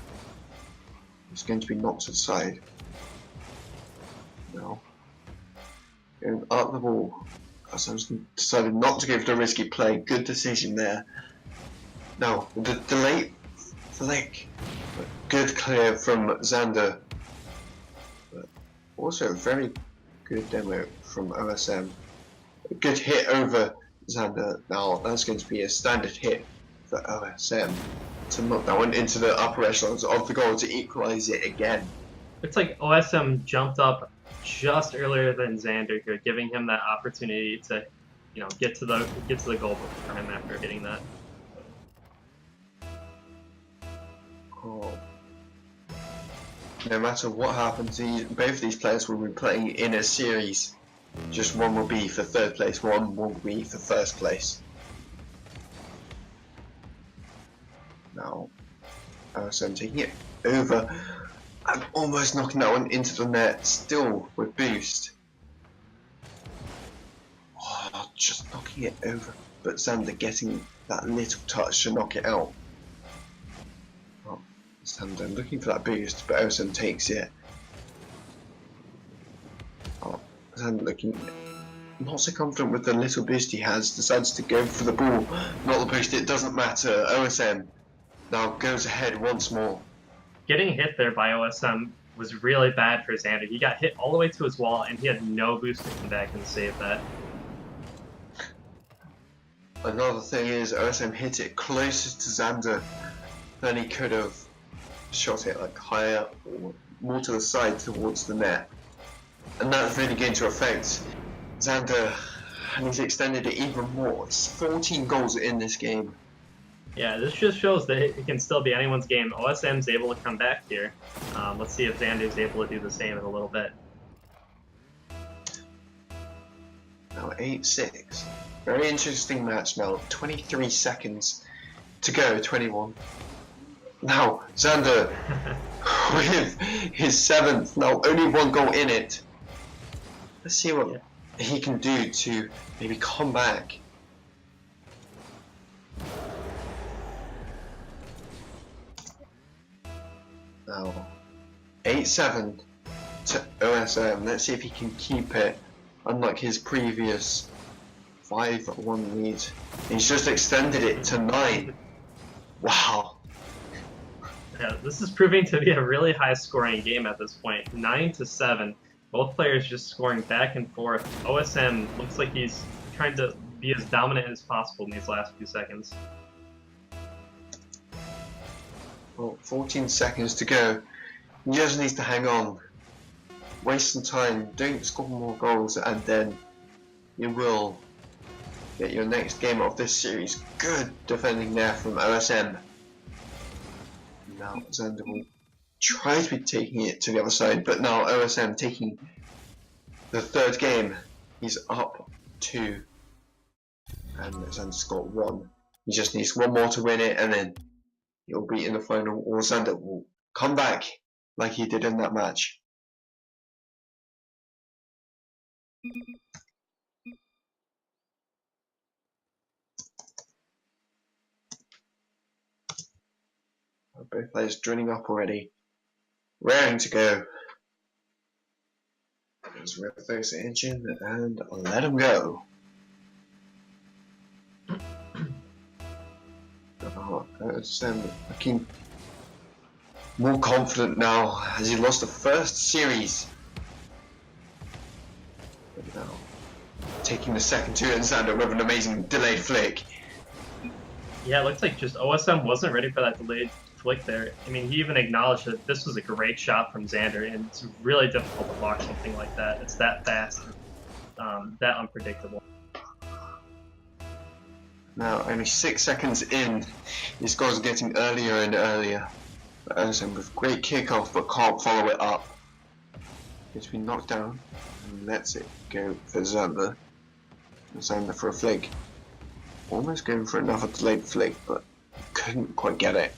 It's going to be knocked to the side. Now, going up the ball. Sam's decided not to go for the risky play. Good decision there. Now, the late flick. Good clear from Xander. But also a very good demo from OSM. A good hit over Xander. Now, that's going to be a standard hit for OSM to knock that one into the upper echelons of the goal to equalise it again. It's like OSM jumped up just earlier than Xander here, giving him that opportunity to, you know, get to the goal for him after hitting that. Oh. No matter what happens, both of these players will be playing in a series. Just one will be for third place, one will be for first place. Now, OSM taking it over. I'm almost knocking that one into the net, still with boost. Oh, just knocking it over. But Xander getting that little touch to knock it out. Oh, Xander looking for that boost, but OSM takes it. Oh, Xander looking not so confident with the little boost he has, decides to go for the ball. Not the boost, it doesn't matter. OSM now goes ahead once more. Getting hit there by OSM was really bad for Xander. He got hit all the way to his wall, and he had no boost to come back and save that. Another thing is OSM hit it closer to Xander than he could have shot it, like higher or more to the side towards the net. And that's really going to affect Xander, and he's extended it even more. It's 14 goals in this game. Yeah, this just shows that it can still be anyone's game. OSM's able to come back here. Let's see if Xander's able to do the same in a little bit. Now 8-6. Very interesting match now. 23 seconds to go, 21. Now, Xander with his 7th. Now, only one goal in it. Let's see what he can do to maybe come back. Now, 8-7 to OSM. Let's see if he can keep it, unlike his previous 5-1 lead. He's just extended it to 9. Wow. Yeah, this is proving to be a really high-scoring game at this point. 9-7. Both players just scoring back and forth. OSM looks like he's trying to be as dominant as possible in these last few seconds. Well, 14 seconds to go. He just needs to hang on. Waste some time, don't score more goals, and then you will get your next game of this series. Good defending there from OSM. Now Xander will try to be taking it to the other side, but now OSM taking the third game. He's up 2, and Xander's got 1. He just needs one more to win it, and then he'll be in the final, or Xander will come back like he did in that match. Both players joining up already, raring to go. Just refocus the engine and let him go. Looking more confident now as he lost the first series. But now, taking the second two, and Xander with an amazing delayed flick. Yeah, it looks like just OSM wasn't ready for that delayed flick there. I mean, he even acknowledged that this was a great shot from Xander, and it's really difficult to block something like that. It's that fast, that unpredictable. Now, only 6 seconds in, his scores are getting earlier and earlier. But OSM with great kickoff, but can't follow it up. It's been knocked down and lets it go for Xander. Xander for a flick. Almost going for another delayed flick, but couldn't quite get it.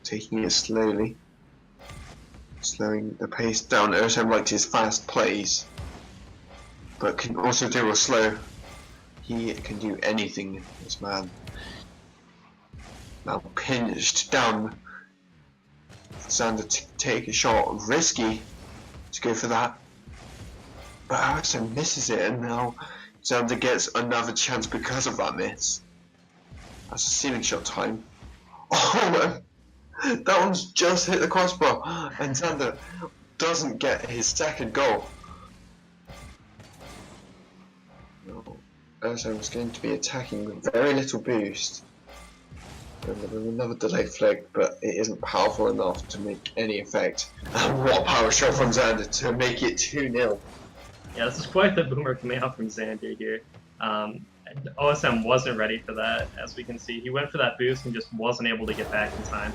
Taking it slowly. Slowing the pace down. OSM liked his fast plays, but can also do a slow. He can do anything, this man. Now pinched down. Xander to take a shot, risky to go for that. But OSM misses it, and now Xander gets another chance because of that miss. That's a ceiling shot time. Oh, that one's just hit the crossbar, and Xander doesn't get his second goal. No. OSM was going to be attacking with very little boost. And another delayed flick, but it isn't powerful enough to make any effect. And what a power shot from Xander to make it 2-0. Yeah, this is quite the boomer coming out from Xander here. OSM wasn't ready for that, as we can see. He went for that boost and just wasn't able to get back in time.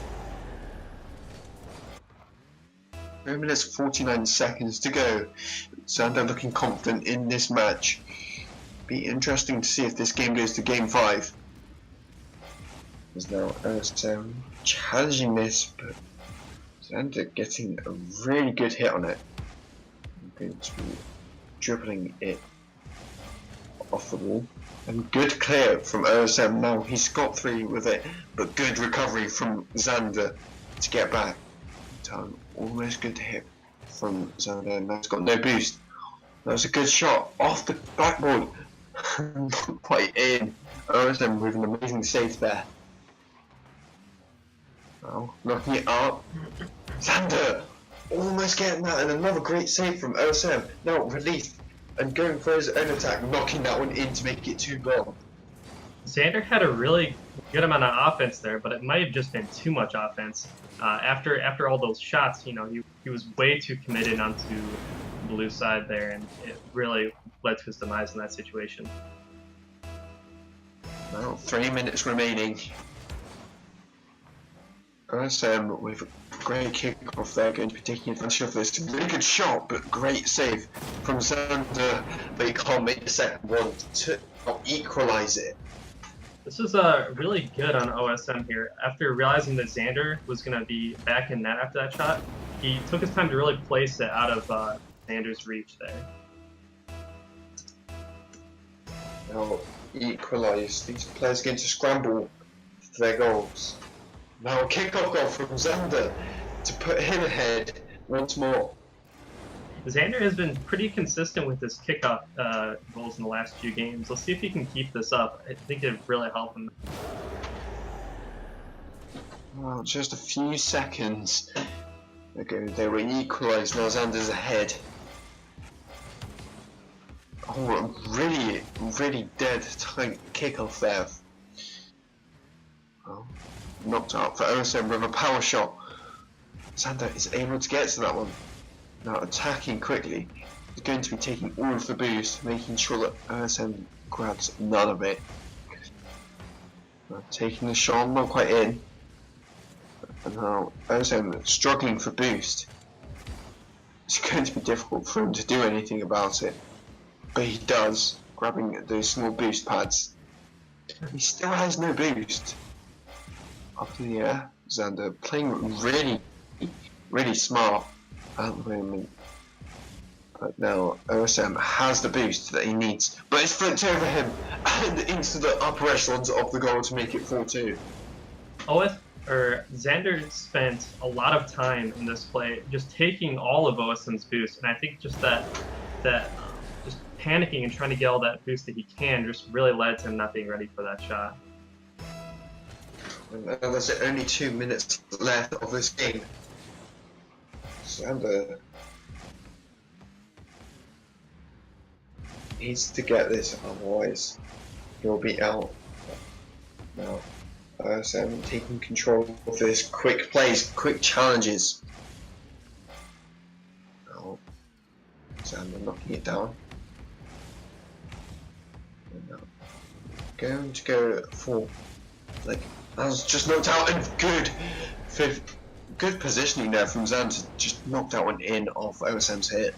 3 minutes 49 seconds to go. Xander looking confident in this match. Be interesting to see if this game goes to game 5. There's now OSM challenging this, but Xander getting a really good hit on it. I'm going to be dribbling it off the wall. And good clear from OSM now. He's got 3 with it, but good recovery from Xander to get back. Time almost good hit from Xander, and that's got no boost. That was a good shot off the backboard. Not quite in. OSM with an amazing save there. Now knocking it up. Xander almost getting that, and another great save from OSM. Now released and going for his own attack, knocking that one in to make it 2-goal. Xander had a really good amount of offense there, but it might have just been too much offense. After all those shots, you know, he was way too committed onto the blue side there, and it really led to his demise in that situation. Now 3 minutes remaining. OSM with a great kick-off there, going to be taking advantage of this. Really good shot, but great save from Xander, but he can't make the second one to equalise it. This is really good on OSM here. After realizing that Xander was going to be back in net after that shot, he took his time to really place it out of Xander's reach there. Now equalise. These players going to scramble for their goals. Now a kick-off goal from Xander to put him ahead once more. Xander has been pretty consistent with his kickoff goals in the last few games. Let's see if he can keep this up. I think it'd really help him. Well, just a few seconds ago they were equalised. Now Xander's ahead. Oh, really dead tight kick-off there. Well, knocked out for OSM with a power shot. Xander is able to get to that one. Now attacking quickly. He's going to be taking all of the boost, making sure that OSM grabs none of it. Now taking the shot, not quite in. And now OSM struggling for boost. It's going to be difficult for him to do anything about it. But he does, grabbing those small boost pads. He still has no boost. Up in the air, Xander playing really smart at the moment. But now OSM has the boost that he needs, but it's flipped over him and into the upper echelons of the goal to make it 4-2. Xander spent a lot of time in this play just taking all of OSM's boost, and I think just that just panicking and trying to get all that boost that he can just really led to him not being ready for that shot. And there's only 2 minutes left of this game. Xander needs to get this, otherwise he'll be out. Now, Sam taking control of this. Quick plays, quick challenges. Now, Xander knocking it down. And now, going to go for, like, that was just knocked out, and good positioning there from Xander. Just knocked that one in off OSM's hit.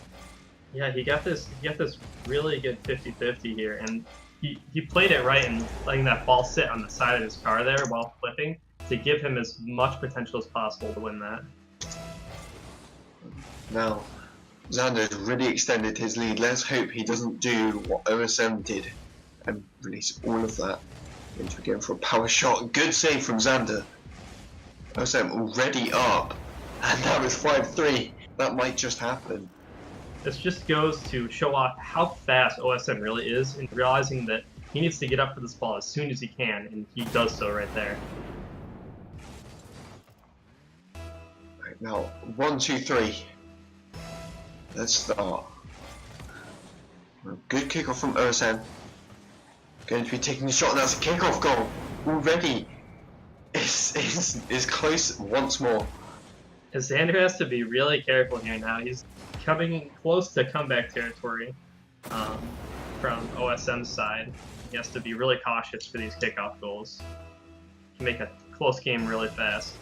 Yeah, he got this really good 50-50 here, and he played it right and letting that ball sit on the side of his car there while flipping to give him as much potential as possible to win that. Now, Xander's really extended his lead. Let's hope he doesn't do what OSM did and release all of that into a game for a power shot. Good save from Xander. OSM already up, and that was 5-3. That might just happen. This just goes to show off how fast OSM really is, and realizing that he needs to get up for this ball as soon as he can, and he does so right there. Right, now, 1, 2, 3. Let's start. Good kickoff from OSM. Going to be taking the shot, and that's a kickoff goal already. Is close once more. Xander has to be really careful here now. He's coming close to comeback territory from OSM's side. He has to be really cautious for these kickoff goals. He can make a close game really fast.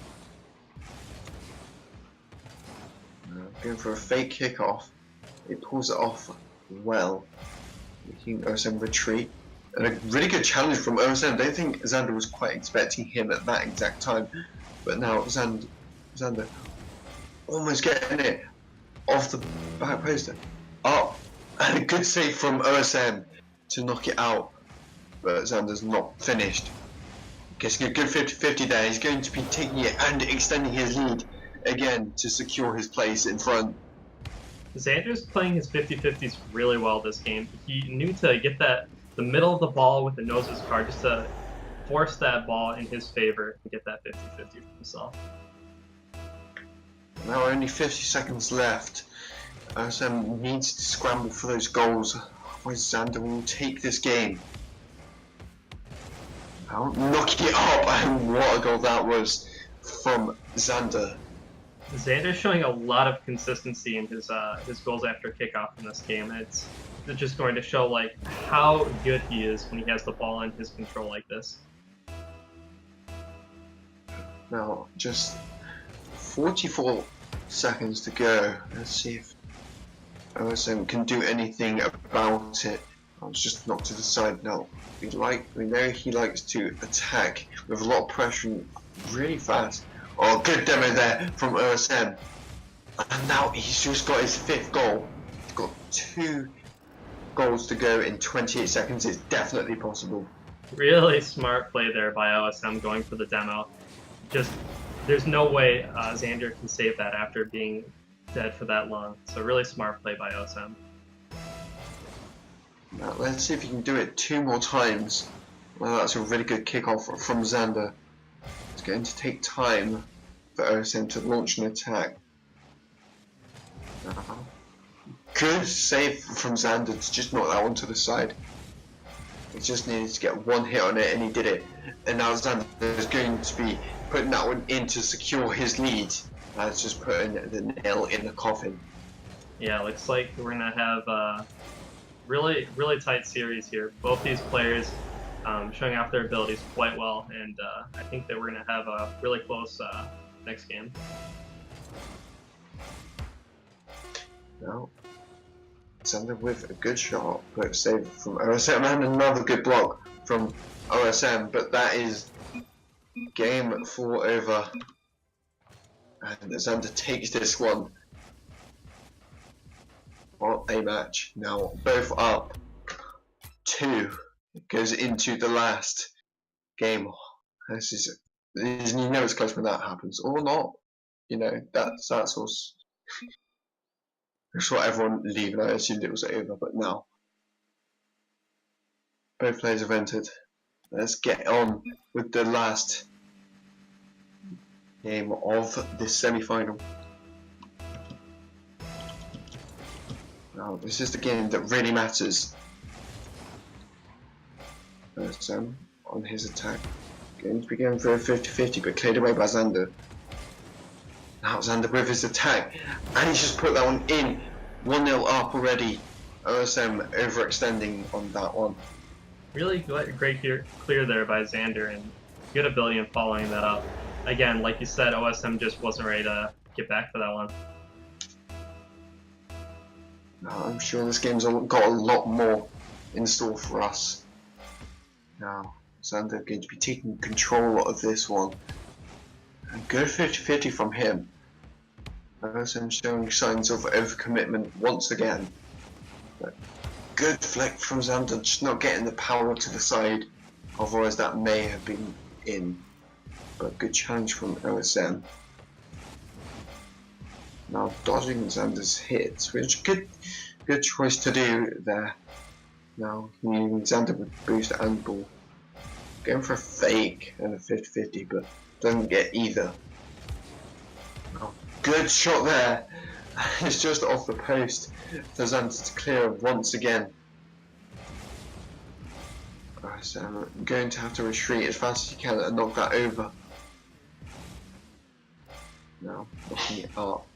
Going for a fake kickoff. He pulls it off well, making OSM retreat. And a really good challenge from OSM. I don't think Xander was quite expecting him at that exact time. But now Xander almost getting it off the back post. Up! And a good save from OSM to knock it out. But Xander's not finished. Getting a good 50-50 there. He's going to be taking it and extending his lead again to secure his place in front. Xander's playing his 50-50s really well this game. He knew to get the middle of the ball with the nose of his car just to force that ball in his favor and get that 50-50 for himself. Now only 50 seconds left. OSM needs to scramble for those goals, otherwise Xander will take this game. Now knocking it up, and what a goal that was from Xander. Xander's showing a lot of consistency in his goals after kickoff in this game. It's just going to show like how good he is when he has the ball in his control like this. Now just 44 seconds to go. Let's see if OSM can do anything about it. I was just knocked to the side now. We know he likes to attack with a lot of pressure and really fast. Oh, good demo there from OSM. And now he's just got his 5th goal. He's got 2 goals to go in 28 seconds. It's definitely possible. Really smart play there by OSM going for the demo. Just, there's no way Xander can save that after being dead for that long. So really smart play by OSM. Now let's see if he can do it 2 more times. Well, that's a really good kickoff from Xander. It's going to take time for OSM to launch an attack. Good save from Xander to just knock that one to the side. He just needed to get 1 hit on it and he did it. And now Xander is going to be putting that one in to secure his lead. That's just putting the nail in the coffin. Yeah, looks like we're going to have a really tight series here. Both these players showing off their abilities quite well, and I think that we're going to have a really close next game. Now, Xander with a good shot, but save from OSM, and another good block from OSM, but that is game 4 over. And Xander takes this one. What a match. Now, both up 2. It goes into the last game. This is you know it's close when that happens, or not. You know, that's also that's what everyone leaving. I assumed it was over, but now both players have entered. Let's get on with the last game of this semi-final. Now, this is the game that really matters. Sam on his attack. Going to be going for a 50-50, but cleared away by Xander. Now Xander with his attack, and he's just put that one in. 1-0 up already. OSM overextending on that one. Really great clear there by Xander, and good ability in following that up. Again, like you said, OSM just wasn't ready to get back for that one. Now, I'm sure this game's got a lot more in store for us. Now, Xander going to be taking control of this one. And good 50-50 from him. OSM showing signs of overcommitment once again. But good flick from Xander, just not getting the power to the side. Otherwise that may have been in. But good challenge from OSM. Now dodging Xander's hits, which good choice to do there. Now using Xander with boost and ball. Going for a fake and a 50-50, but doesn't get either. Oh, good shot there. It's just off the post for Xander to clear once again. So I'm going to have to retreat as fast as you can and knock that over. Now knocking it up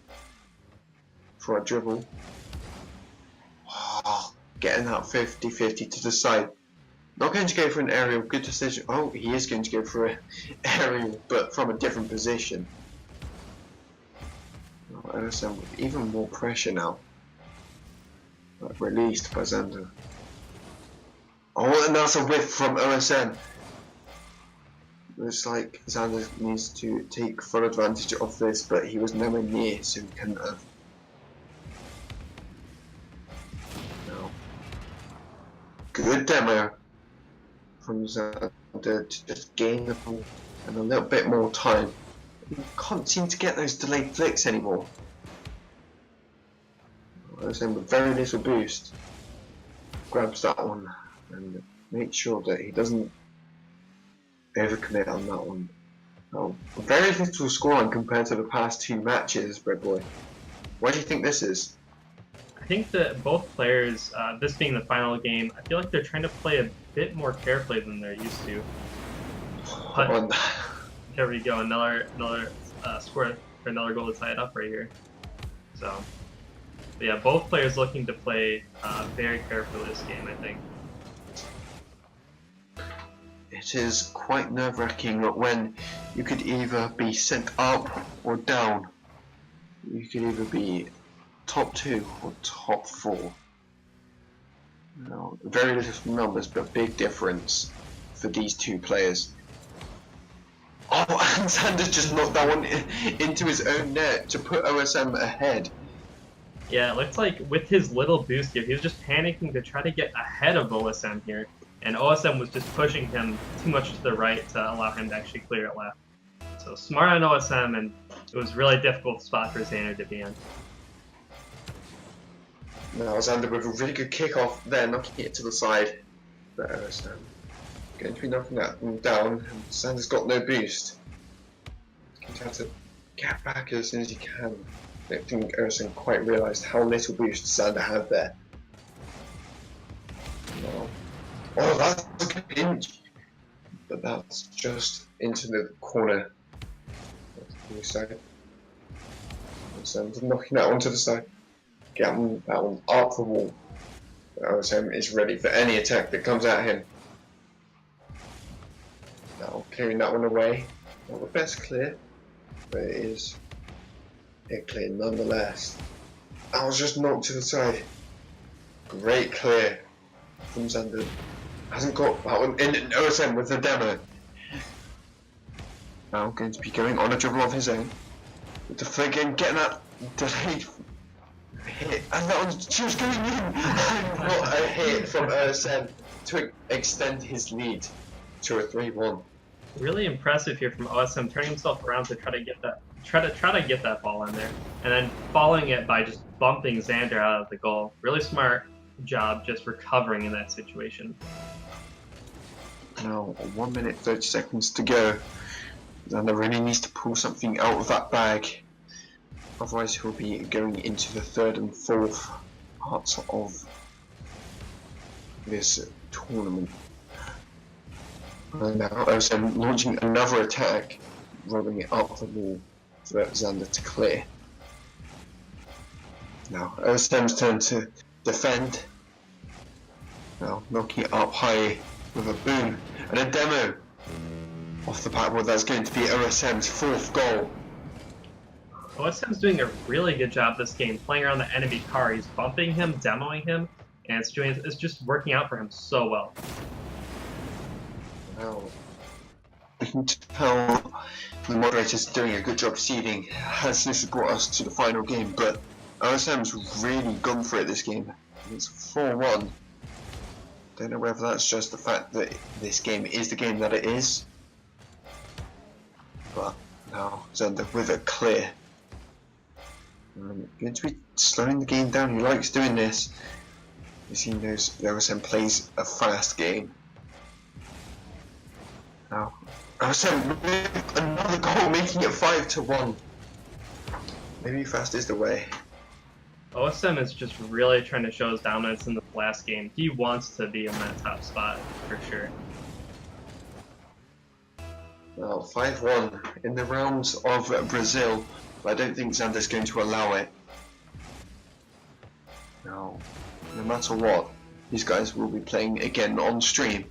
for a dribble. Oh, getting that 50-50 to the side. Not going to go for an aerial, good decision. Oh, he is going to go for an aerial, but from a different position. Oh, OSM with even more pressure now. Released by Xander. Oh, and that's a whiff from OSM. Looks like Xander needs to take full advantage of this, but he was nowhere near, so he couldn't have. No. Good demo from Xander to just gain the ball and a little bit more time. He can't seem to get those delayed flicks anymore. OSM with very little boost grabs that one and makes sure that he doesn't overcommit on that one. Oh, very little scoreline compared to the past two matches, Bread Boy. What do you think this is? I think that both players, this being the final game, I feel like they're trying to play a bit more carefully than they're used to. But there we go, another score, or another goal to tie it up right here. So, but yeah, both players looking to play very carefully this game, I think. It is quite nerve-wracking when you could either be sent up or down. You could either be top 2 or top 4. Very little numbers, but big difference for these two players. Oh, and Sanders just knocked that one into his own net to put OSM ahead. Yeah, it looks like with his little boost here, he was just panicking to try to get ahead of OSM here. And OSM was just pushing him too much to the right to allow him to actually clear it left. So smart on OSM, and it was a really difficult spot for Xander to be in. Now Xander with a really good kickoff there, knocking it to the side. But OSM going to be knocking that down, and Xander's got no boost. He's going to have to get back as soon as he can. I don't think OSM quite realised how little boost Xander had there. No. Oh, that's a good inch, but that's just into the corner. Side. So knocking that one to the side, getting that one up the wall. OSM is ready for any attack that comes at him. Now clearing that one away. Not the best clear, but it is a clear nonetheless. That was just knocked to the side. Great clear from Xander. Hasn't got that one in OSM with the demo. Now going to be going on a dribble of his own. With the flick in, getting that delayed hit. And that one's just going in. And what a hit from OSM to extend his lead to a 3-1. Really impressive here from OSM, turning himself around to try to get that ball in there. And then following it by just bumping Xander out of the goal. Really smart job just recovering in that situation. Now 1 minute 30 seconds to go. Xander really needs to pull something out of that bag. Otherwise he'll be going into the third and fourth parts of this tournament. And now OSM launching another attack, rolling it up the wall for Xander to clear. Now OSM's turn to defend. Now knocking it up high with a boom and a demo off the backboard. That's going to be OSM's fourth goal. OSM's doing a really good job this game, playing around the enemy car. He's bumping him, demoing him, and it's just working out for him so well. Wow. We can tell the moderator's doing a good job seeding as this has brought us to the final game, but OSM's really gone for it this game. It's 4-1. Don't know whether that's just the fact that this game is the game that it is, but now Xander with a clear. Going to be slowing the game down. He likes doing this. He knows OSM plays a fast game. Now OSM with another goal, making it 5-1. Maybe fast is the way. OSM is just really trying to show his dominance in the last game. He wants to be in that top spot for sure. Well, 5-1 in the realms of Brazil, but I don't think Xander's going to allow it. Now, no matter what, these guys will be playing again on stream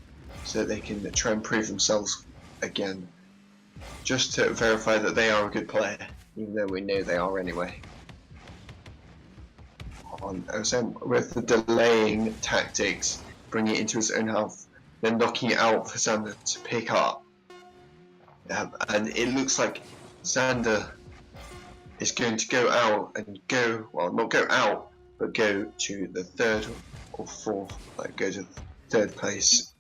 so that they can try and prove themselves again. Just to verify that they are a good player, even though we know they are anyway. On OSM with the delaying tactics, bringing it into his own half, then knocking it out for Xander to pick up. And it looks like Xander is going to go out and go, well, not go out, but go to the third or fourth, like go to third place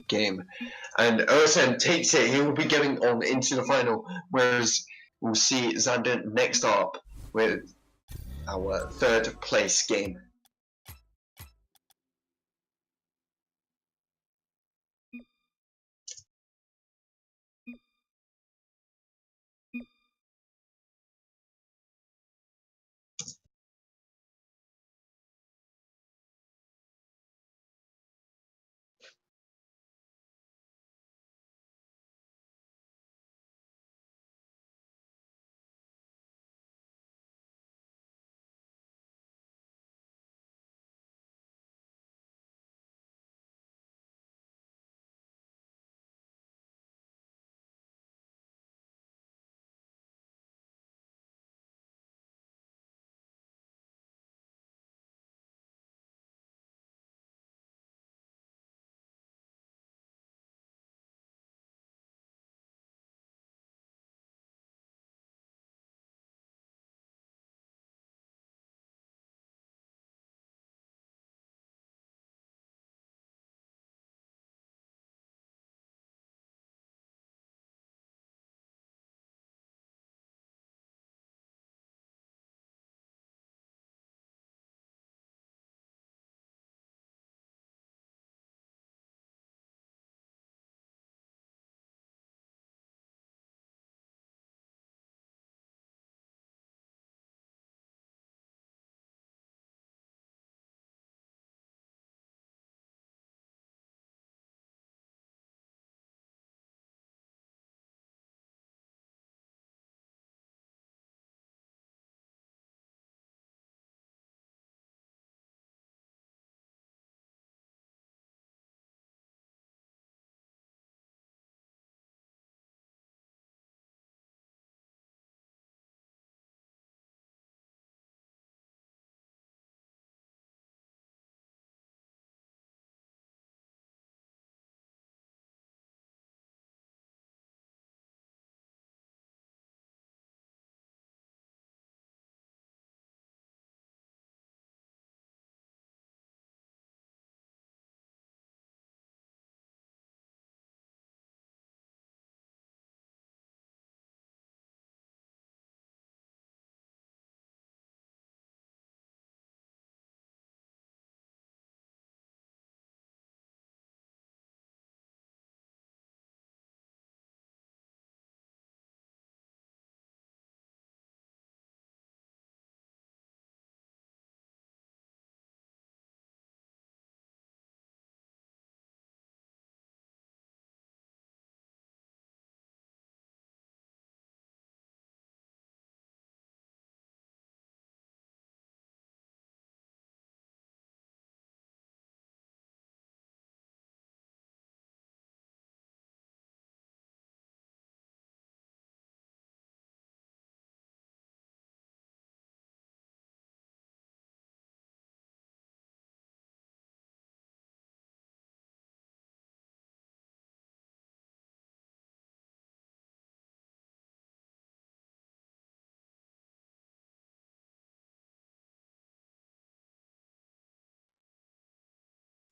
game. And OSM takes it, he will be going on into the final, whereas we'll see Xander next up with our third place game.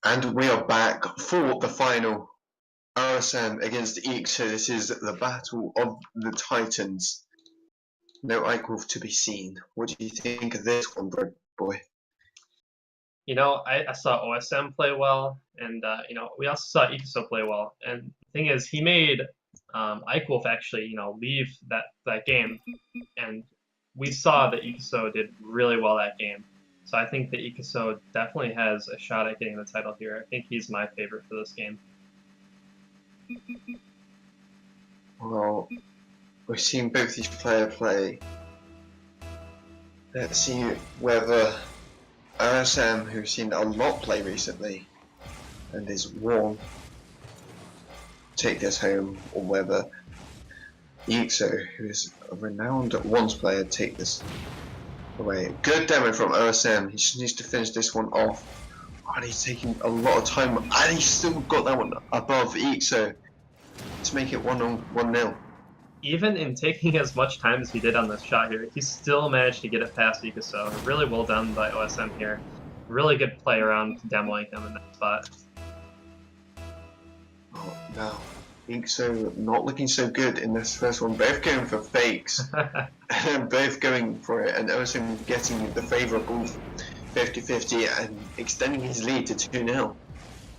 And we are back for the final. RSM against EXO. This is the battle of the Titans. No equal to be seen. What do you think of this one, boy? You know, I saw OSM play well, and you know, we also saw Ikuso play well. And the thing is, he made Eichwolf actually, you know, leave that game, and we saw that Ikuso did really well that game. So I think that Ikuso definitely has a shot at getting the title here. I think he's my favorite for this game. Well, we've seen both these players play. Let's see whether RSM, who's seen a lot play recently and is warm, take this home, or whether EXO, who is a renowned Wands player, take this away. Good demo from OSM. He just needs to finish this one off. And he's taking a lot of time, and he's still got that one above EXO to make it 1-0. Even in taking as much time as he did on this shot here, he still managed to get it past Ikuso. Really well done by OSM here. Really good play around demoing him in that spot. Oh, no. EXO not looking so good in this first one. Both going for fakes. And both going for it. And OSM getting the favourable 50-50 and extending his lead to 2-0.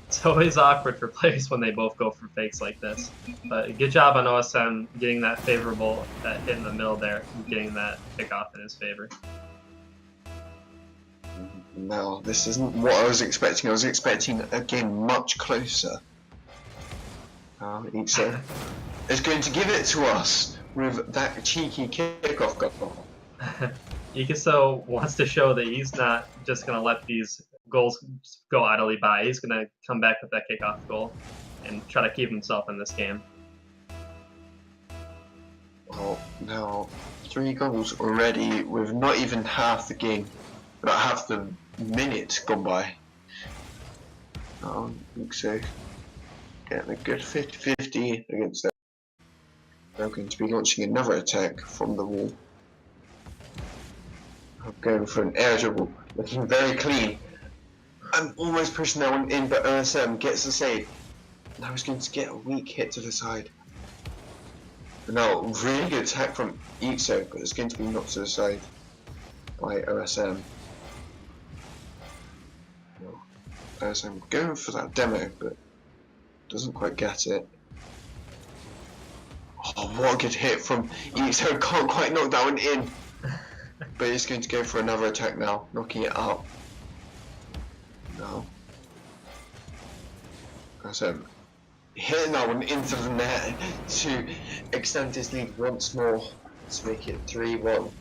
It's always awkward for players when they both go for fakes like this. But good job on OSM getting that favorable, that hit in the middle there, and getting that pick off in his favor. No, this isn't what I was expecting. I was expecting a game much closer. EXO is going to give it to us with that cheeky kickoff goal. Ikuso wants to show that he's not just going to let these goals go idly by. He's going to come back with that kickoff goal and try to keep himself in this game. Well, now 3 goals already with not even half the game, about half the minute gone by. EXO getting a good 50-50 against them. They're going to be launching another attack from the wall. Going for an air dribble, looking very clean. I'm almost pushing that one in, but OSM gets the save. Now he's going to get a weak hit to the side. Now, really good attack from EXO, but it's going to be knocked to the side by OSM. OSM going for that demo, but doesn't quite get it. Oh, what a good hit from EXO, can't quite knock that one in. But he's going to go for another attack now, knocking it out. No. OSM hitting that one into the net to extend his lead once more to make it 3-1.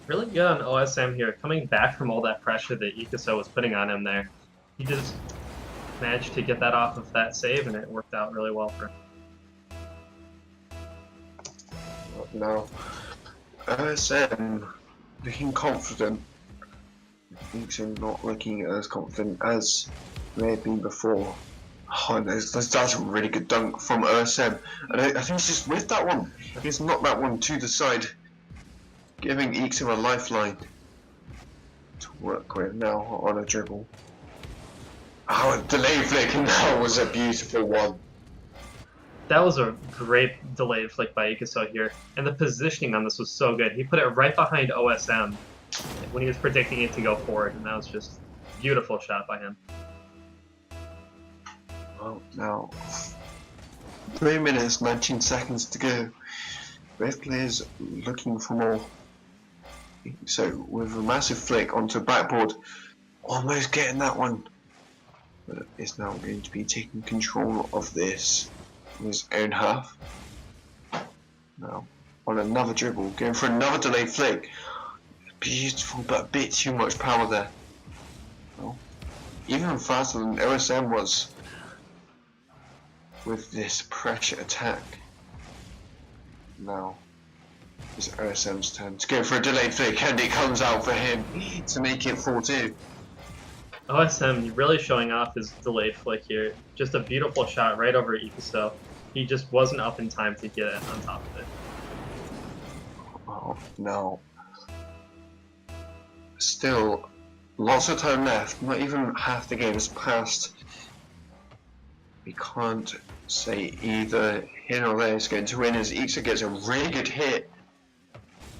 Really good on OSM here, coming back from all that pressure that Ikuso was putting on him there. He just managed to get that off of that save, and it worked out really well for him. Now, OSM looking confident. EXO not looking as confident as may have been before. Oh, that's a really good dunk from OSM. And I think he's just with that one. He's knocked that one to the side, giving EXO a lifeline to work with now on a dribble. Oh, a delay flick, and that was a beautiful one. That was a great delayed flick by Ikuso here, and the positioning on this was so good. He put it right behind OSM when he was predicting it to go forward, and that was just a beautiful shot by him. Well, now 3 minutes, 19 seconds to go. Both players looking for more. So with a massive flick onto backboard, almost getting that one. But it's now going to be taking control of this in his own half. Now on another dribble, going for another delayed flick. Beautiful, but a bit too much power there. Well, even faster than OSM was with this pressure attack. Now it's OSM's turn to go for a delayed flick, and it comes out for him to make it 4-2. OSM really showing off his delayed flick here. Just a beautiful shot right over Ikuso. He just wasn't up in time to get it on top of it. Oh no. Still lots of time left. Not even half the game has passed. We can't say either here or there is going to win as Ixa gets a really good hit.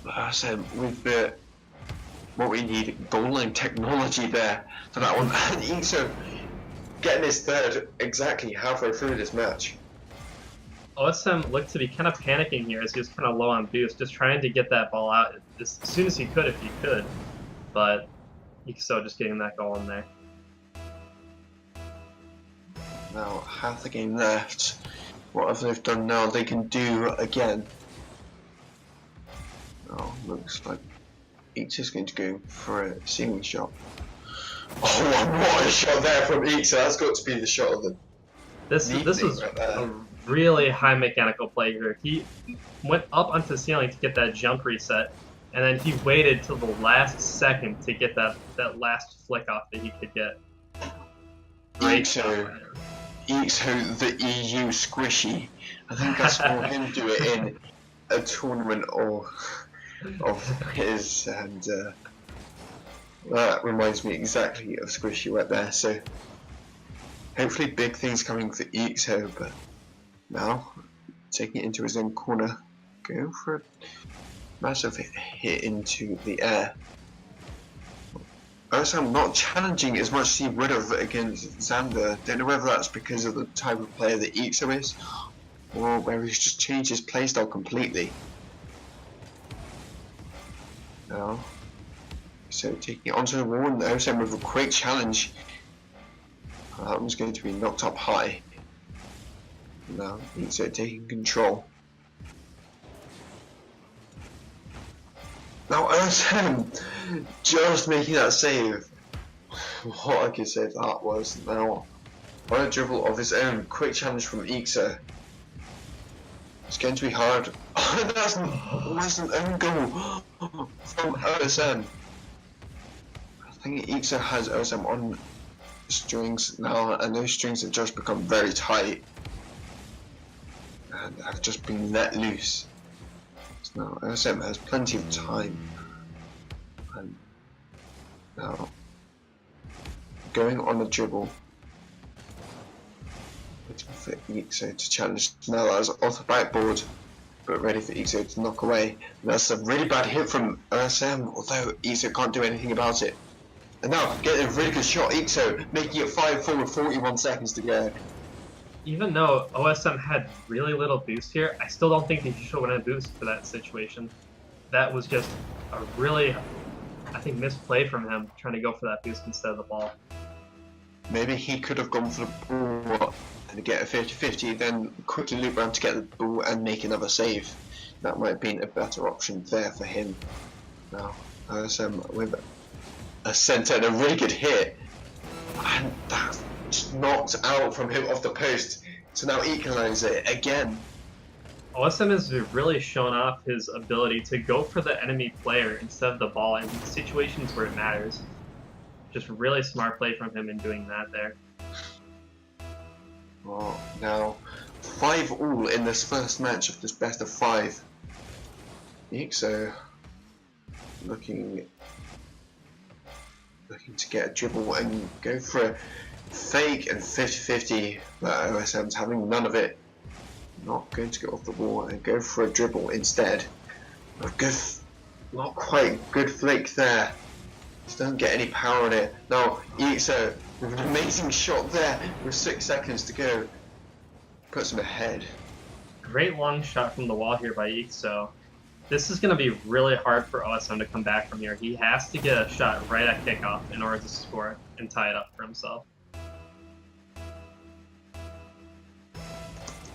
But as I said, with the what we need, goal line technology there for that one. And Ixa getting his third exactly halfway through this match. OSM looked to be kind of panicking here as he was kind of low on boost, just trying to get that ball out as soon as he could if he could. But Ixo just getting that goal in there. Now, half the game left. Whatever they've done now, they can do again. Oh, looks like Ixa's going to go for a ceiling shot. Oh, what a shot there from Ixa. That's got to be the shot of the This was right there. a really high mechanical play here. He went up onto the ceiling to get that jump reset, and then he waited till the last second to get that last flick off that he could get. Great shot. Ixo the EU squishy. I think I saw him do it in a tournament of his, and that reminds me exactly of Squishy right there. So hopefully big things coming for Ixo, but now taking it into his own corner, go for a massive hit into the air. Also, I'm not challenging as much as he would have against Xander. Don't know whether that's because of the type of player that Ixo is, or whether he's just changed his playstyle completely. Now, so taking it onto the wall, and OSM with a quick challenge. That one's going to be knocked up high. Now, Ixo taking control. Now, OSM just making that save. What I could say that was. Now, on a dribble of his own, quick challenge from Ixo. It's going to be hard. That's an own goal from OSM. I think Ixa has OSM on strings now, and those strings have just become very tight and have just been let loose. So now OSM has plenty of time, and now going on the dribble, waiting for Ixo to challenge. Now that's off the backboard, but ready for Ixo to knock away. And that's a really bad hit from OSM, although Ixo can't do anything about it. And now getting a really good shot, Ixo making it 5-4 with 41 seconds to go. Even though OSM had really little boost here, I still don't think he should have went a boost for that situation. That was just a really, I think, misplay from him, trying to go for that boost instead of the ball. Maybe he could have gone for the ball and get a 50-50, then quickly loop around to get the ball and make another save. That might have been a better option there for him. Now, OSM with a centre and a really good hit, and that's just knocked out from him off the post to now equalise it again. OSM has really shown off his ability to go for the enemy player instead of the ball in situations where it matters. Just really smart play from him in doing that there. Well, now 5-all in this first match of this best of 5. Ixo looking to get a dribble and go for a fake and 50-50, but OSM's having none of it. Not going to get off the ball and go for a dribble instead. Not quite good flick there. Just don't get any power on it. Now Ixo with an amazing shot there with 6 seconds to go. Puts him ahead. Great long shot from the wall here by Ixo. This is going to be really hard for OSM to come back from here. He has to get a shot right at kickoff in order to score and tie it up for himself.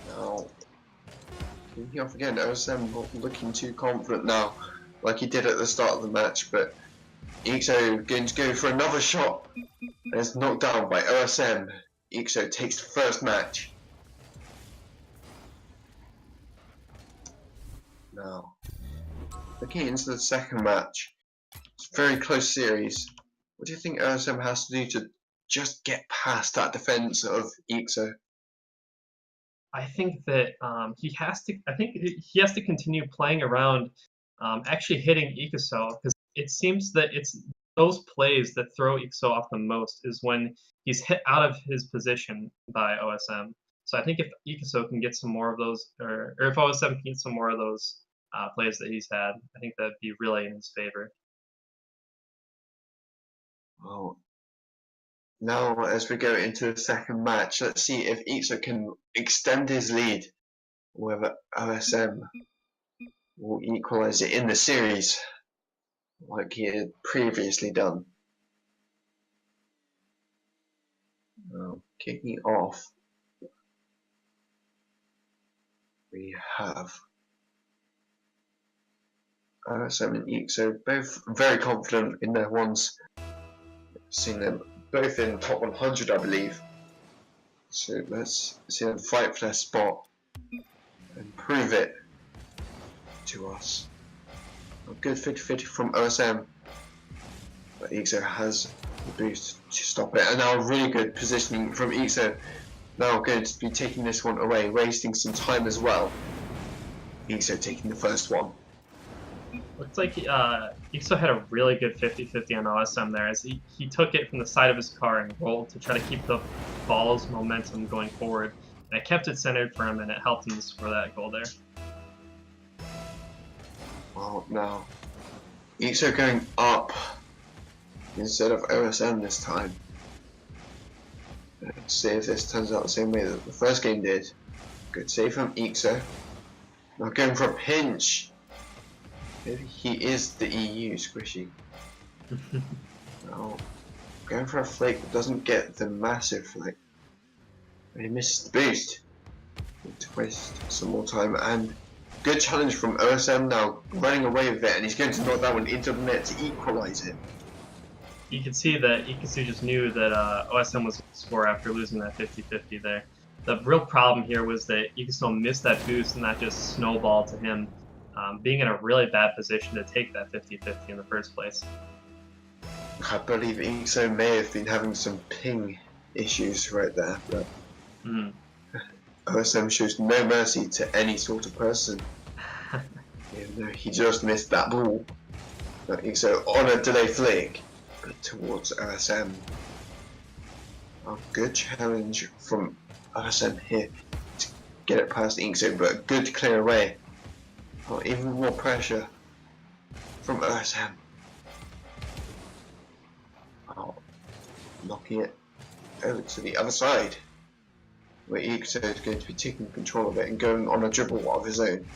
Now, kicking off again, OSM not looking too confident now, like he did at the start of the match, but Ixo going to go for another shot, and it's knocked down by OSM. Ixo takes the first match. Now, looking into the second match, it's a very close series. What do you think OSM has to do to just get past that defense of Ixo? I think that he has to. I think he has to continue playing around, actually hitting Ixo, because it seems that it's those plays that throw Ixo off the most is when he's hit out of his position by OSM. So I think if Ixo can get some more of those, or if OSM can get some more of those plays that he's had, I think that'd be really in his favor. Well, now as we go into the second match, let's see if Ixo can extend his lead, or whether OSM will equalize it in the series, like he had previously done. Kicking off, we have OSM and Ixo, both very confident in their ones. Seen them both in top 100, I believe. So let's see them fight for their spot and prove it to us. A good 50-50 from OSM, but Ixo has the boost to stop it. And now really good positioning from Ixo. Now going to be taking this one away, wasting some time as well. Ixo taking the first one. Looks like Ixo had a really good 50-50 on OSM there, as he took it from the side of his car and rolled to try to keep the ball's momentum going forward. And it kept it centered for him, and it helped him score that goal there. Well, now Ixo going up instead of OSM this time. Let's see if this turns out the same way that the first game did. Good save from Ixo. Now going for a pinch. Maybe he is the EU squishy. Now going for a flake that doesn't get the massive flake. He misses the boost. Need to waste some more time, and good challenge from OSM now, running away with it, and he's going to knock that one into the net to equalise it. You can see that Ixo just knew that OSM was going to score after losing that 50-50 there. The real problem here was that Ixo missed that boost, and that just snowballed to him being in a really bad position to take that 50-50 in the first place. I believe Ixo may have been having some ping issues right there, but OSM shows no mercy to any sort of person. Even though he just missed that ball. But Ixo on a delay flick towards OSM. A good challenge from OSM here to get it past Ixo, but a good clear away. Oh, even more pressure from OSM. Oh, knocking it over to the other side, where Ixo is going to be taking control of it and going on a dribble of his own.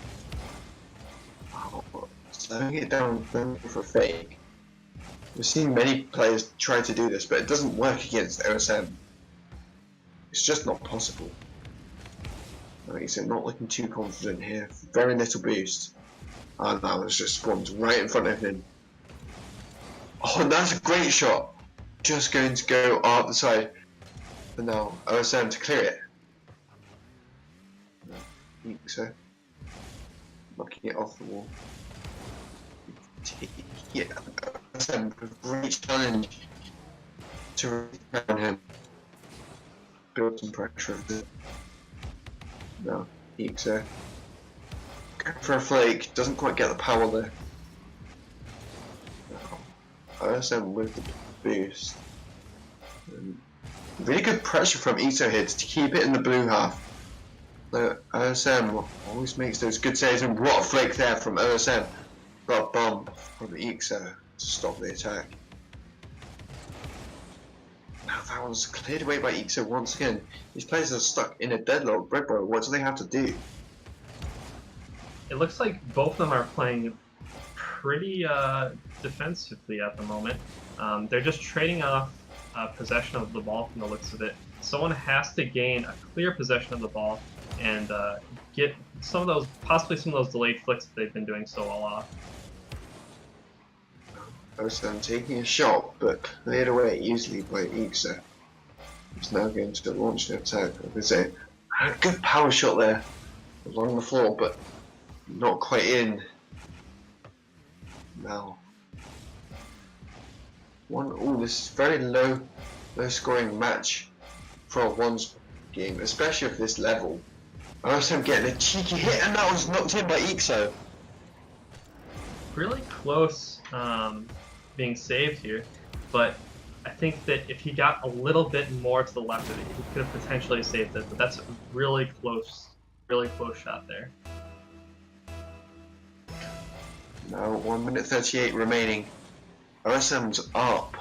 Oh, slowing it down, going for a fake. We've seen many players try to do this, but it doesn't work against OSM. It's just not possible. Ixo not looking too confident here. Very little boost. And that was just spawned right in front of him. Oh, that's a great shot. Just going to go up the side. And now OSM to clear it. Ixo knocking it off the wall. Yeah, OSM great challenge to around him. Build some pressure of it. No, Ixo going for a flake, doesn't quite get the power there. No. OSM with the boost. Really good pressure from Ixo here to keep it in the blue half. So OSM always makes those good saves, and what a flake there from OSM. Got a bump from Ixo to stop the attack. Now that one's cleared away by Ixo once again. These players are stuck in a deadlock. Breadboy, what do they have to do? It looks like both of them are playing pretty defensively at the moment. They're just trading off possession of the ball from the looks of it. Someone has to gain a clear possession of the ball and get some of those, possibly some of those delayed flicks that they've been doing so well off. OSM taking a shot, but cleared away easily by Ixo. He's now going to launch the attack of his own. A good power shot there along the floor, but not quite in. Now, this is very low scoring match for a ones game, especially at this level. OSM getting a cheeky hit, and that was knocked in by Ixo. Really close being saved here, but I think that if he got a little bit more to the left of it, he could have potentially saved it. But that's a really close shot there. Now 1 minute 38 remaining. OSM's up.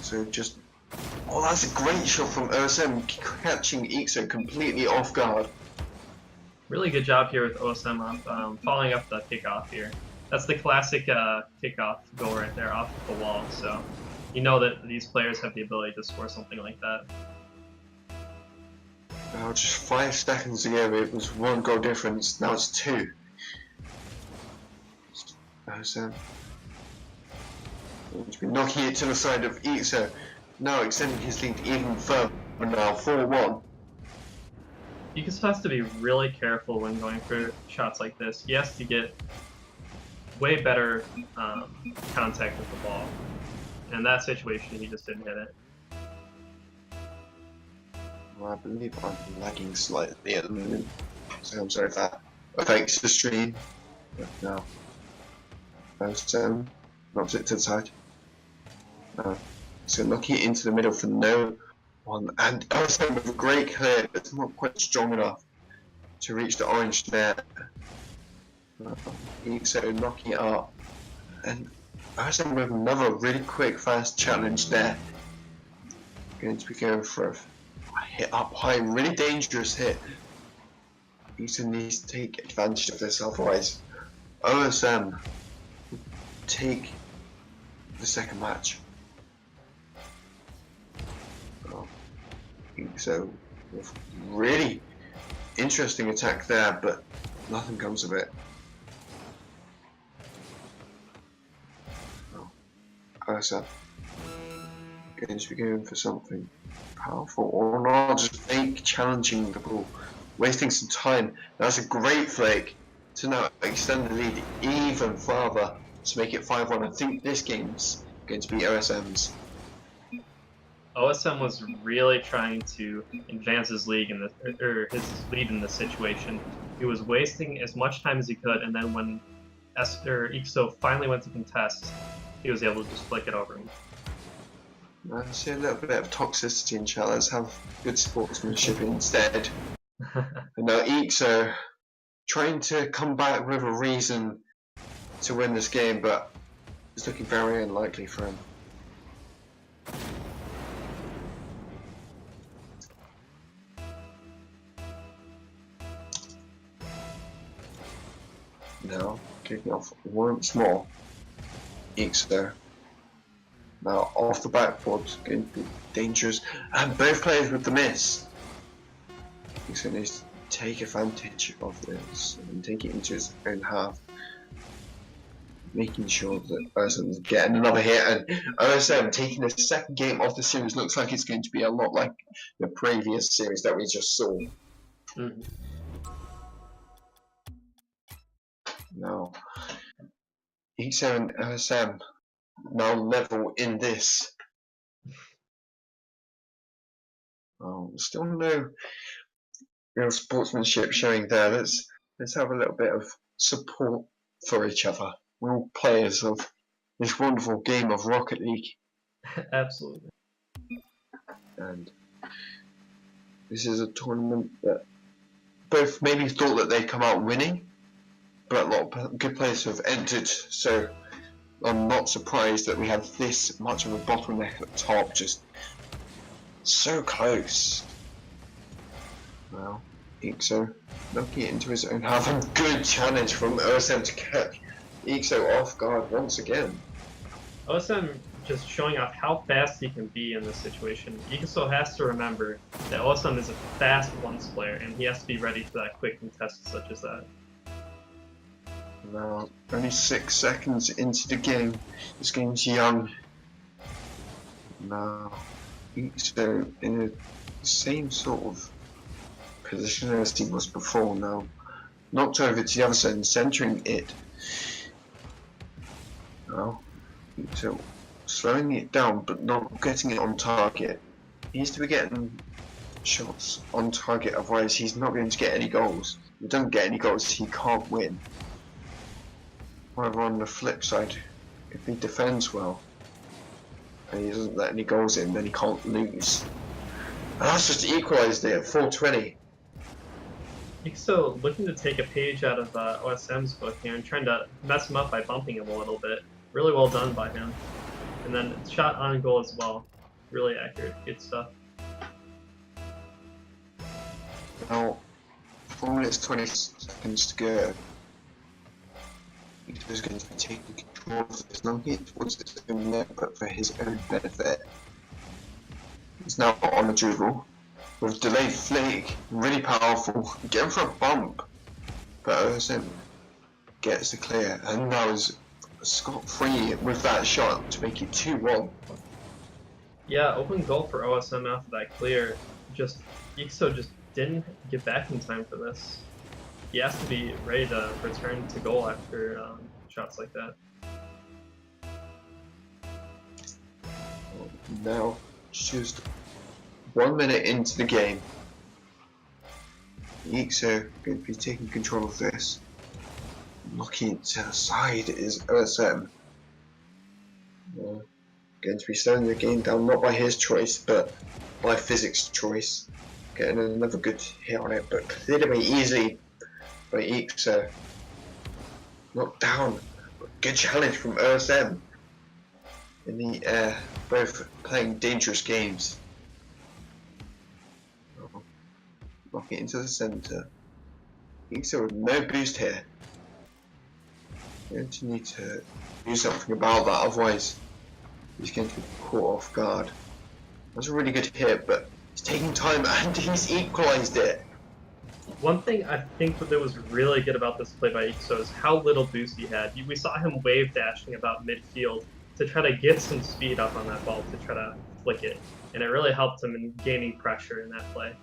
So just, oh, that's a great shot from OSM, catching Ixo completely off guard. Really good job here with OSM up, following up the kickoff here. That's the classic kickoff goal right there off of the wall. So you know that these players have the ability to score something like that. Now just 5 seconds ago it was 1 goal difference, now it's 2. OSM. He's been knocking it to the side of Ixo, now extending his lead even further, now 4-1. Ixo has to be really careful when going for shots like this. He has to get way better contact with the ball. And in that situation, he just didn't hit it. Well, I believe I'm lagging slightly at the moment, so I'm sorry if that affects the stream. But no. OSM knocks it to the side. So knocking it into the middle for no one, and OSM with a great clear, but it's not quite strong enough to reach the orange net. Ixo knocking it up, and OSM with another really quick, fast challenge there. Going to be going for a hit up high, really dangerous hit. Ixo needs to take advantage of this, otherwise OSM will take the second match. So really interesting attack there, but nothing comes of it. OSM going to be going for something powerful or not, just fake challenging the ball, wasting some time. That's a great flake to now extend the lead even further to make it 5-1. I think this game's going to be OSM's. OSM was really trying to advance his lead in this situation. He was wasting as much time as he could, and then when Ixo finally went to contest, he was able to just flick it over him. I see a little bit of toxicity in chat. Let's have good sportsmanship instead. And now Ixo trying to come back with a reason to win this game, but it's looking very unlikely for him. Now kicking off once more. Ixo now off the backboard, going to be dangerous, and both players with the miss. Ixo needs to take advantage of this and take it into his own half, making sure that OSM's getting another hit, and OSM taking the second game of the series. Looks like it's going to be a lot like the previous series that we just saw. Now Ixo and OSM now level in this. Still no real sportsmanship showing there. Let's have a little bit of support for each other. We're all players of this wonderful game of Rocket League. Absolutely. And this is a tournament that both maybe thought that they'd come out winning, but a lot of good players have entered, so I'm not surprised that we have this much of a bottleneck at the top, just so close. Well, Ixo knocking it into his own half, and good challenge from OSM to catch Ixo off guard once again. OSM just showing off how fast he can be in this situation. Ixo has to remember that OSM is a fast ones player, and he has to be ready for that quick contest such as that. Now, only 6 seconds into the game. This game's young. Now, Ixo in the same sort of position as he was before now. Knocked over to the other side and centering it. Now, Ixo slowing it down but not getting it on target. He needs to be getting shots on target, otherwise he's not going to get any goals. If he doesn't get any goals, he can't win. However, on the flip side, if he defends well and he doesn't let any goals in, then he can't lose. And that's just equalised it at 420. Ixo looking to take a page out of OSM's book here and trying to mess him up by bumping him a little bit. Really well done by him. And then shot on goal as well. Really accurate. Good stuff. Now, 4 minutes 20 seconds to go. He's going to be taking control of this. Not here towards his own net, but for his own benefit. He's now on a dribble with delayed flick, really powerful, going for a bump, but OSM gets the clear, and now is scot-free with that shot to make it 2-1. Yeah, open goal for OSM after that clear. Ixo just didn't get back in time for this. He has to be ready to return to goal after shots like that. Now, just 1 minute into the game, Ixo going to be taking control of this. Looking to the side is OSM. Going to be slowing the game down, not by his choice, but by physics' choice. Getting another good hit on it, but cleared away easily by Ixo. Knocked down. Good challenge from OSM. In the air, both playing dangerous games. Knock it into the centre. Ixo with no boost here. Going to need to do something about that, otherwise he's going to be caught off guard. That's a really good hit, but he's taking time and he's equalised it. One thing I think that was really good about this play by Ixo is how little boost he had. We saw him wave dashing about midfield to try to get some speed up on that ball to try to flick it, and it really helped him in gaining pressure in that play.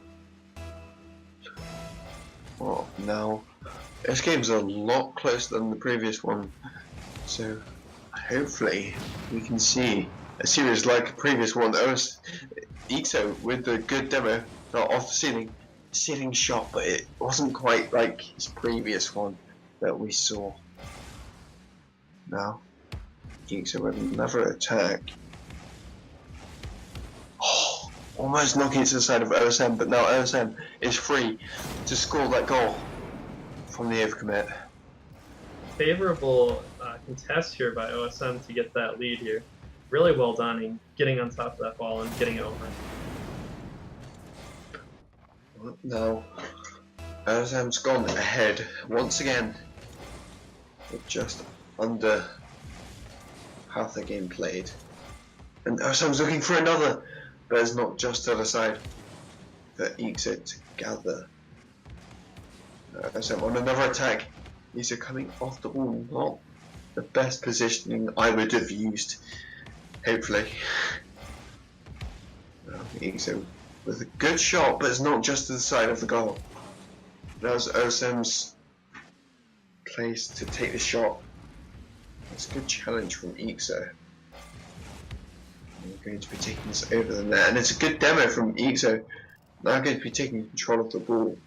Well, now this game's a lot closer than the previous one, so hopefully we can see a series like the previous one. Ixo with the good demo, not off the ceiling shot, but it wasn't quite like his previous one that we saw. Now, Ixo with another attack. Oh, almost knocking it to the side of OSM, but now OSM is free to score that goal from the overcommit. Favorable contest here by OSM to get that lead here. Really well done in getting on top of that ball and getting it over. Now, OSM's gone ahead once again with just under half the game played. And OSM's looking for another, but it's not just the other side that Ixo to gather. OSM on another attack. Ixo coming off the ball, not the best positioning I would have used, hopefully. Ixo with a good shot, but it's not just to the side of the goal. That was OSM's place to take the shot. It's a good challenge from Ixo. We're going to be taking this over the net, and it's a good demo from Ixo. Now going to be taking control of the ball.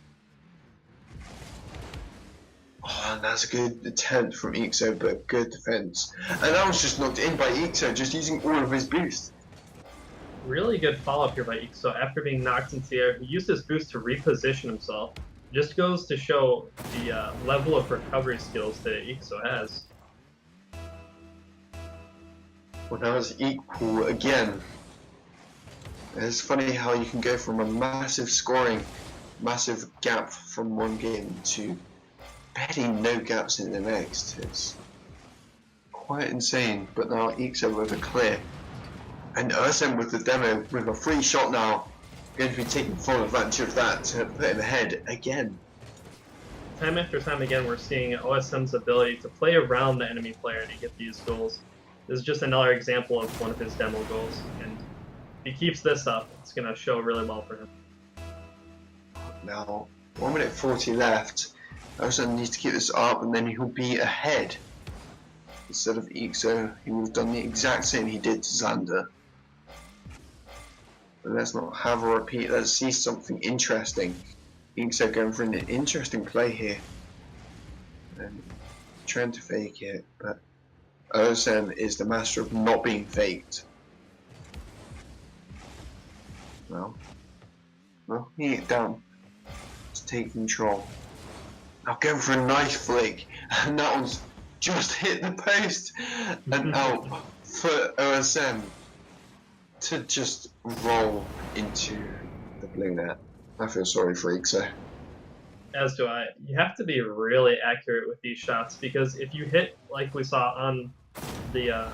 Oh, and that's a good attempt from Ixo, but good defense. And that was just knocked in by Ixo, just using all of his boost. Really good follow-up here by Ixo. After being knocked into the air, he used his boost to reposition himself. Just goes to show the level of recovery skills that Ixo has. Well, now it's equal again. It's funny how you can go from a massive gap from one game to barely no gaps in the next. It's quite insane, but now Ixo with a clear. And OSM with the demo with a free shot now. Going to be taking full advantage of that to put him ahead again. Time after time again, we're seeing OSM's ability to play around the enemy player to get these goals. This is just another example of one of his demo goals, and if he keeps this up, it's going to show really well for him. Now, 1 minute 40 left. OSM needs to keep this up, and then he'll be ahead. Instead of Ixo, he would have done the exact same he did to Xander. But let's not have a repeat. Let's see something interesting. Ixo going for an interesting play here. And trying to fake it, but OSM is the master of not being faked. Well, he it down to take control. Now going for a nice flick, and that one's just hit the post and out for OSM to just roll into the blue net. I feel sorry for Ixo. As do I. You have to be really accurate with these shots because if you hit like we saw on the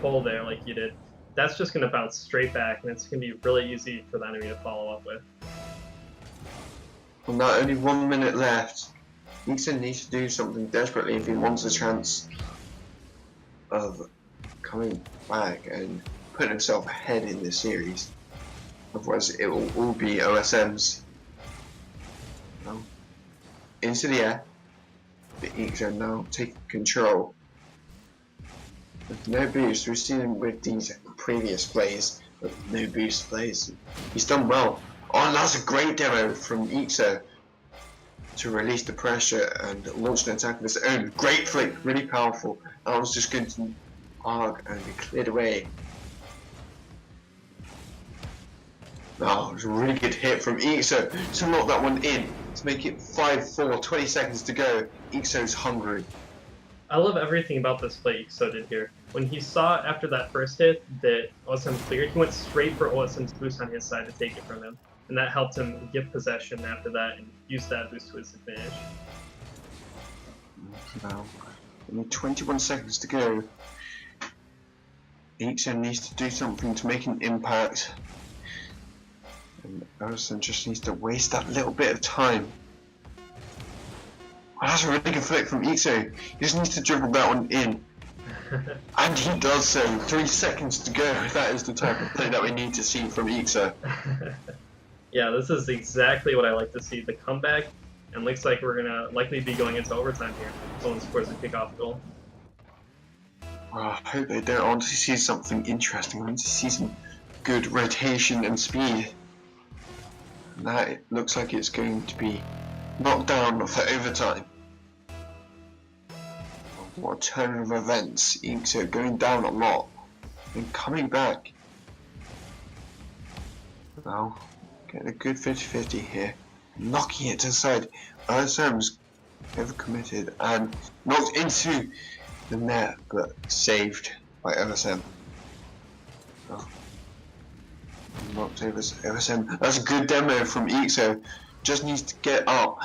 pole there, like you did, that's just going to bounce straight back, and it's going to be really easy for the enemy to follow up with. Well, now only 1 minute left. Ixo needs to do something desperately if he wants a chance of coming back and putting himself ahead in this series. Otherwise, it will all be OSM's. Well, into the air. The Ixo now taking control. With no boost, we've seen him with these previous plays, with no boost plays. He's done well. Oh, and that's a great demo from Ixo to release the pressure and launch an attack of his own. Great flick, really powerful. I was just going to arc and be cleared away. Oh, it was a really good hit from Ixo to knock that one in, to make it 5-4, 20 seconds to go. Ixo's hungry. I love everything about this play Ixo did here. When he saw after that first hit that OSM cleared, he went straight for OSM's boost on his side to take it from him. And that helped him get possession after that and use that boost to his advantage. Now, only 21 seconds to go. Ixo needs to do something to make an impact. And OSM just needs to waste that little bit of time. Oh, that's a really good flick from Ixo. He just needs to dribble that one in. And he does so. 3 seconds to go. That is the type of play that we need to see from Ixo. Yeah, this is exactly what I like to see. The comeback, and looks like we're gonna likely be going into overtime here. Someone scores a kickoff goal. I hope they don't. I want to see something interesting. I want to see some good rotation and speed. And that looks like it's going to be knocked down for overtime. What a turn of events. Ixo going down a lot and coming back. Now, getting a good 50-50 here. Knocking it to the side. OSM's overcommitted and knocked into the net, but saved by OSM. Oh. Knocked over OSM. That's a good demo from Ixo. Just needs to get up.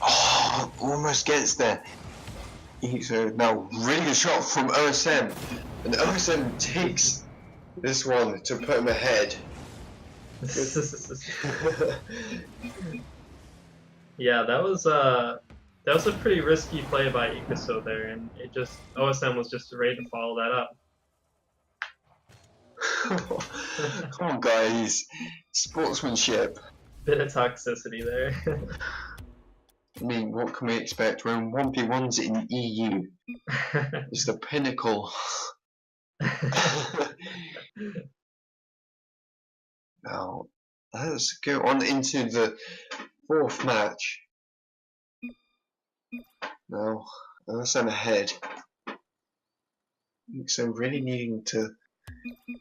Oh, almost gets there. Ixo now really good shot from OSM, and OSM takes this one to put him ahead. Yeah, that was a pretty risky play by Ixo there, and it just OSM was just ready to follow that up. Come on, guys, sportsmanship. Bit of toxicity there. I mean, what can we expect? We're in 1v1s in the EU. It's the pinnacle. Now, let's go on into the fourth match. Now, OSM ahead. So really needing to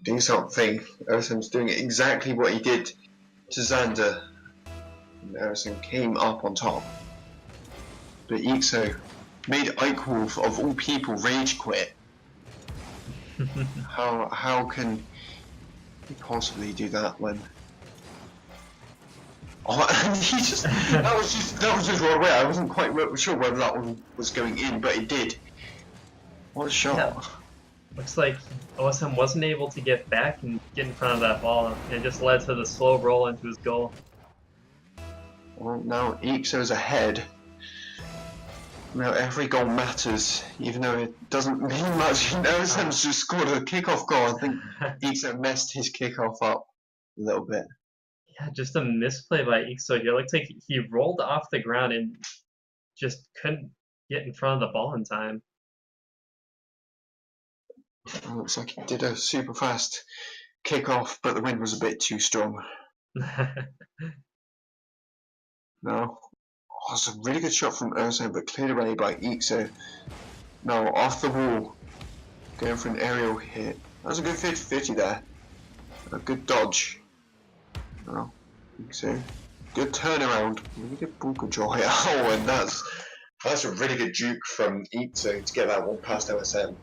do something. OSM's doing exactly what he did to Xander. And OSM came up on top. But Ixo made Eichwolf, of all people, rage quit. How can he possibly do that when? Oh, and he just that was just right away. I wasn't quite sure whether that one was going in, but it did. What a shot! Yeah. Looks like OSM wasn't able to get back and get in front of that ball, and it just led to the slow roll into his goal. Well, now Ixo's ahead. Now every goal matters, even though it doesn't mean much. OSM's just scored a kickoff goal. I think Ixo messed his kickoff up a little bit. Yeah, just a misplay by Ixo here. Looks like he rolled off the ground and just couldn't get in front of the ball in time. Looks like he did a super fast kickoff, but the wind was a bit too strong. No. Oh, it's a really good shot from OSM, but cleared away by Ixo. Now off the wall, going for an aerial hit. That was a good 50-50 there. A good dodge. No, I think so. Good turnaround. Really good Bunker Joy. Oh, and that's a really good juke from Itzo to get that one past OSM.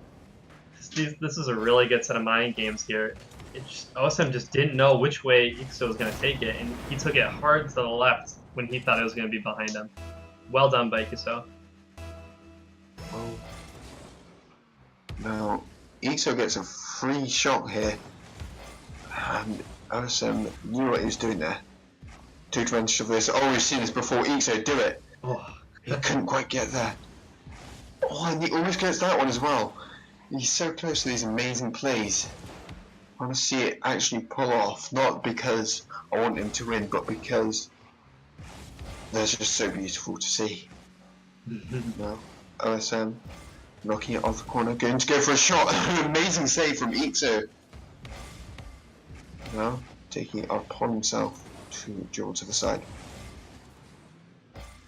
This is a really good set of mind games here. OSM just didn't know which way Ixo was going to take it, and he took it hard to the left when he thought it was going to be behind him. Well done by Ixo. Oh. Now, Ixo gets a free shot here, and OSM knew what he was doing there. Took advantage of this. Oh, we've seen this before. Ixo do it. Oh. He couldn't quite get there. Oh, and he almost gets that one as well. He's so close to these amazing plays. I want to see it actually pull off, not because I want him to win, but because they're just so beautiful to see. No, OSM knocking it off the corner, going to go for a shot. An amazing save from Ixo. Now taking it upon himself to duel to the side.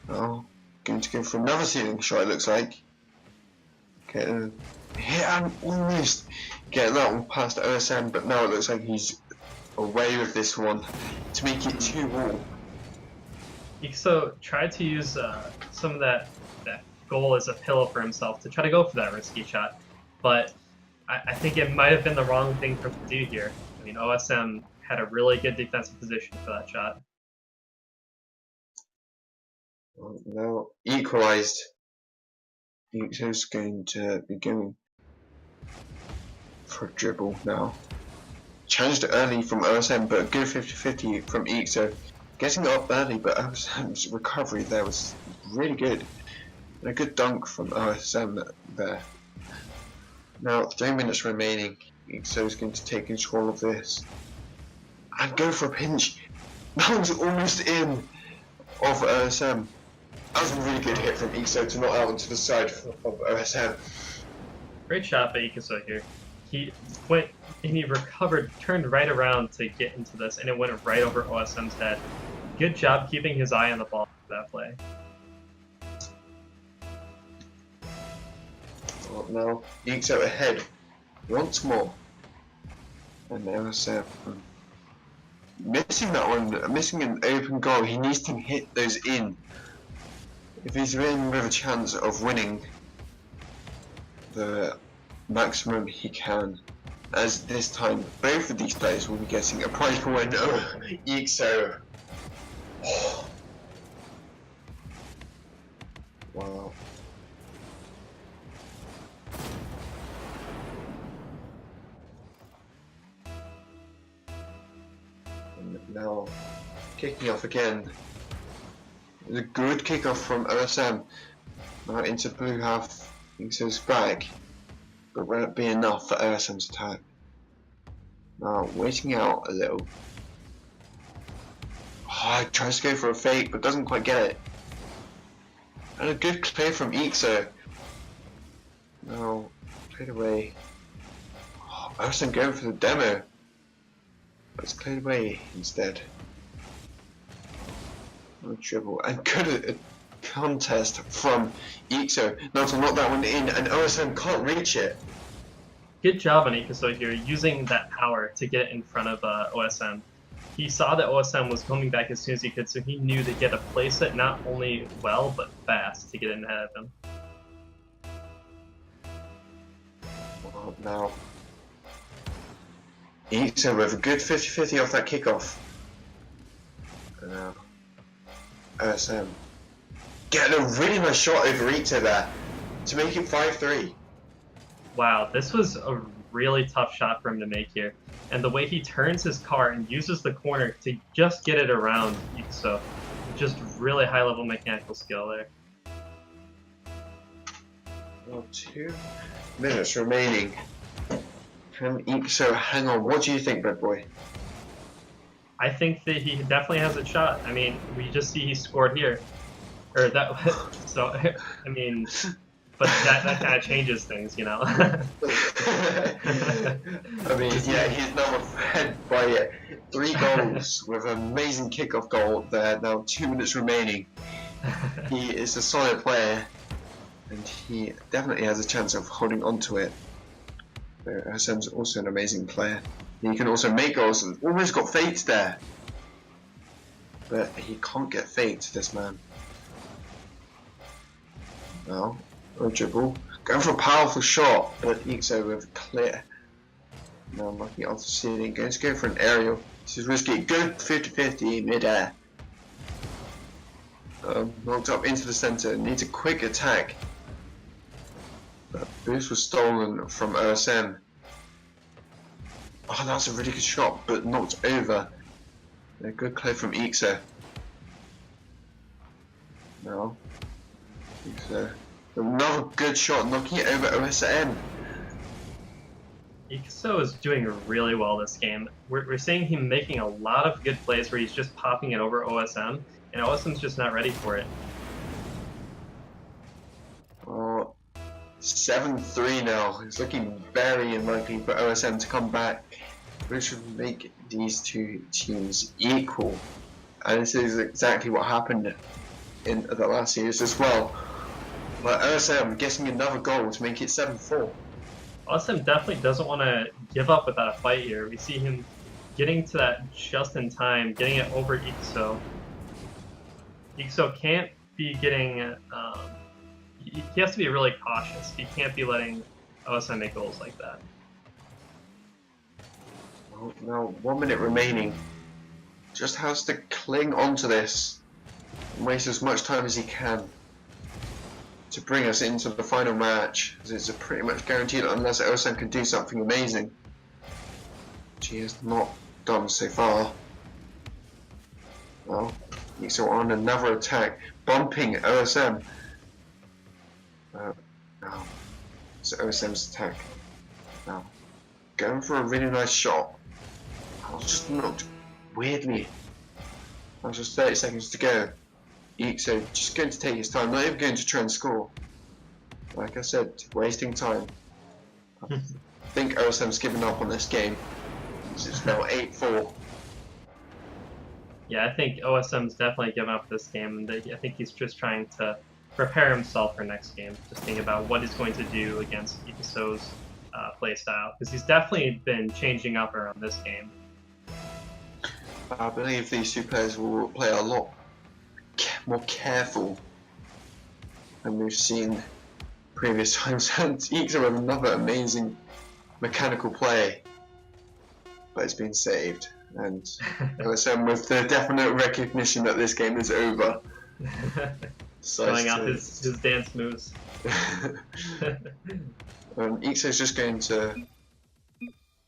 Now going to go for another ceiling shot. It looks like. Okay, hit and almost get that one past OSM, but now it looks like he's away with this one to make it 2-all. Ixo tried to use some of that goal as a pillow for himself to try to go for that risky shot, but I think it might have been the wrong thing for him to do here. I mean, OSM had a really good defensive position for that shot. Well, now equalised. Ixo's going to be going for a dribble now. Challenged early from OSM, but a good 50-50 from Ixo. Getting it up early, but OSM's recovery there was really good. And a good dunk from OSM there. Now, 3 minutes remaining. Ixo's going to take control of this. And go for a pinch. That one's almost in of OSM. That was a really good hit from Ixo to knock that one to the side of OSM. Great shot by Ixo here. He went and he recovered, turned right around to get into this, and it went right over OSM's head. Good job keeping his eye on the ball for that play. Well, now Ixo ahead once more. And OSM missing that one, missing an open goal. He needs to hit those in. If he's in with a chance of winning the maximum he can, as this time both of these players will be getting a prize for win. Oh, Ixo. Oh. Wow. And now kicking off again. A good kickoff from OSM. Now into blue half. Ixo's back, but won't be enough for OSM's attack. Now waiting out a little. Oh, tries to go for a fake, but doesn't quite get it. And a good clear from Ixo. Now played away. Oh, OSM going for the demo, but it's cleared away instead. No dribble, and good contest from Ixo. Now to knock that one in, and OSM can't reach it. Good job on Ixo here, using that power to get in front of OSM. He saw that OSM was coming back as soon as he could, so he knew to get a place it not only well, but fast to get in ahead of him. Well, now Ixo with a good 50-50 off that kickoff. And now OSM getting a really nice shot over Ixo there to make it 5-3. Wow, this was a really tough shot for him to make here. And the way he turns his car and uses the corner to just get it around Ixo, just really high level mechanical skill there. Well, 2 minutes remaining. Can Ixo hang on? What do you think, Red Boy? I think that he definitely has a shot. I mean, we just see he scored here. Or that, so, I mean, but that kind of changes things, you know? I mean, yeah, he's now ahead by 3 goals with an amazing kickoff goal there. Now 2 minutes remaining. He is a solid player. and he definitely has a chance of holding on to it. OSM's also an amazing player. He can also make goals and almost got faked there. But he can't get faked, this man. Now, a dribble. Going for a powerful shot, but Ixo with clear. Now knocking it off the ceiling. Going to go for an aerial. This is risky. Good 50-50 mid-air. Knocked up into the centre. Needs a quick attack. But boost was stolen from OSM. Oh, that's a really good shot, but knocked over. A good play from Ixo. Now, Ixo. Another good shot, knocking it over OSM. Ixo is doing really well this game. We're seeing him making a lot of good plays where he's just popping it over OSM, and OSM's just not ready for it. Oh, 7-3 now. It's looking very unlikely for OSM to come back, which would make these two teams equal. And this is exactly what happened in the last series as well. But OSM getting another goal to make it 7-4. OSM definitely doesn't want to give up without a fight here. We see him getting to that just in time, getting it over Ixo. Ixo can't be getting... he has to be really cautious. He can't be letting OSM make goals like that. Oh, now 1 minute remaining. Just has to cling onto this and waste as much time as he can to bring us into the final match, as it's pretty much guaranteed unless OSM can do something amazing, which he has not done so far. Well, Ixo on another attack, bumping OSM. Now, it's OSM's attack. Now, going for a really nice shot. I was just knocked weirdly. That was just 30 seconds to go. Ixo just going to take his time, not even going to try and score. Like I said, wasting time. I think OSM's given up on this game. It's now 8-4. Yeah, I think OSM's definitely given up this game, and I think he's just trying to prepare himself for next game. Just thinking about what he's going to do against Ixo's play style, because he's definitely been changing up around this game. I believe these two players will play a lot more careful than we've seen previous times. And Ixo with another amazing mechanical play, but it's been saved. And OSM with the definite recognition that this game is over. Showing off his dance moves. Ixo's just going to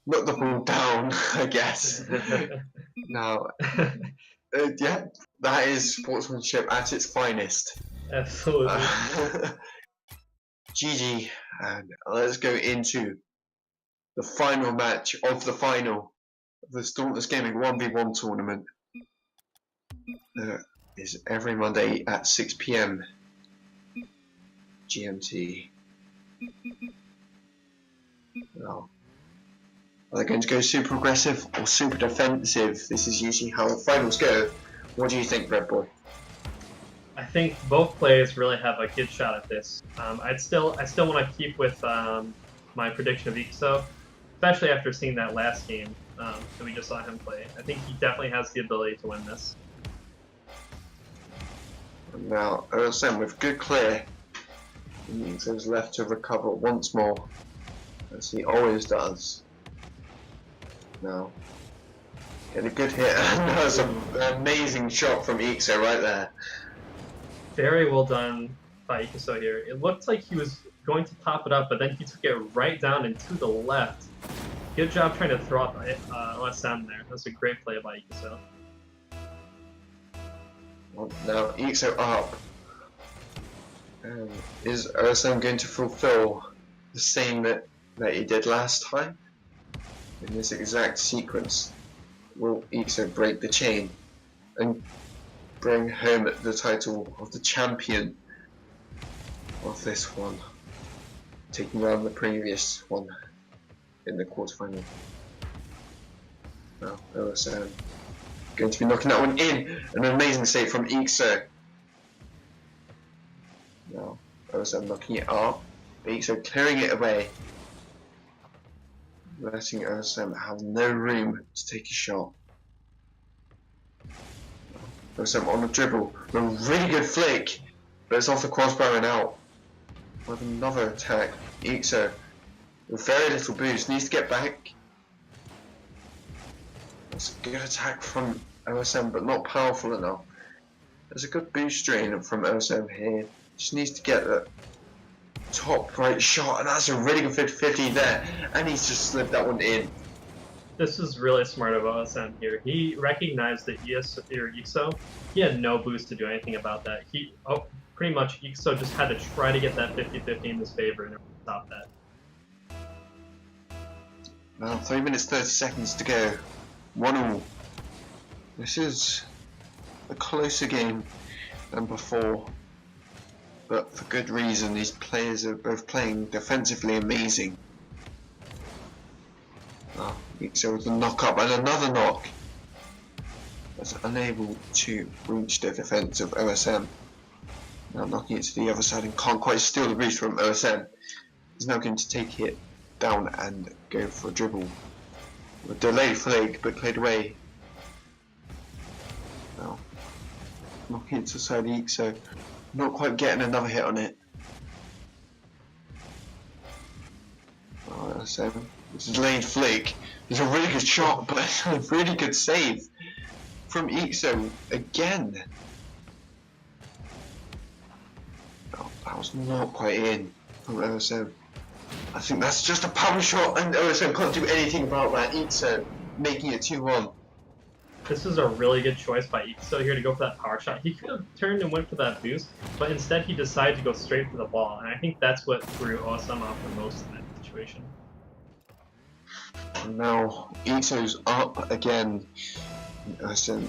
knock the ball down, I guess. Now, yeah, that is sportsmanship at its finest. Absolutely. GG, and let's go into the final match of the final of the Dauntless Gaming 1v1 tournament. Is every Monday at 6 PM GMT. Well, are they going to go super aggressive or super defensive? This is usually how the finals go. What do you think, Red Boy? I think both players really have a good shot at this. I still want to keep with my prediction of Ixo, especially after seeing that last game that we just saw him play. I think he definitely has the ability to win this. And now OSM with good clear. Ixo's left to recover once more, as he always does. Now, get a good hit. That was an amazing shot from Ixo right there. Very well done by Ixo here. It looked like he was going to pop it up, but then he took it right down and to the left. Good job trying to throw out OSM there. That's a great play by Ixo. Now Ixo up. Is OSM going to fulfill the same that he did last time? In this exact sequence, will Ixo break the chain and bring home the title of the champion of this one, taking on the previous one in the quarterfinal? Now OSM going to be knocking that one in. An amazing save from Ixo. Now OSM knocking it up. Ixo clearing it away. Letting OSM have no room to take a shot. OSM on the dribble. A really good flick. But it's off the crossbar and out. With another attack. Ixo with very little boost. Needs to get back. That's a good attack from OSM, but not powerful enough. There's a good boost drain from OSM here. Just needs to get the top right shot, and that's a really good 50-50 there. And he's just slipped that one in. This is really smart of OSM here. He recognized that Ixo, he had no boost to do anything about that. Pretty much Ixo just had to try to get that 50-50 in his favor and stop that. Now 3 minutes 30 seconds to go. 1-1. This is a closer game than before, but for good reason. These players are both playing defensively amazing. Ixo with a knock up and another knock. Was unable to reach the defense of OSM. Now knocking it to the other side and can't quite steal the boost from OSM. He's now going to take it down and go for a dribble. A delayed flick, but cleared away. Now knocking it to the side of Ixo. Not quite getting another hit on it. Oh, OSM. It's a delayed flick. It's a really good shot, but it's a really good save from Ixo again. Oh, that was not quite in from OSM. I think that's just a power shot, and OSM can't do anything about that. Ixo making it 2-1. This is a really good choice by Ixo here to go for that power shot. He could have turned and went for that boost, but instead he decided to go straight for the ball, and I think that's what threw OSM off the most in that situation. Now Ixo's up again. OSM,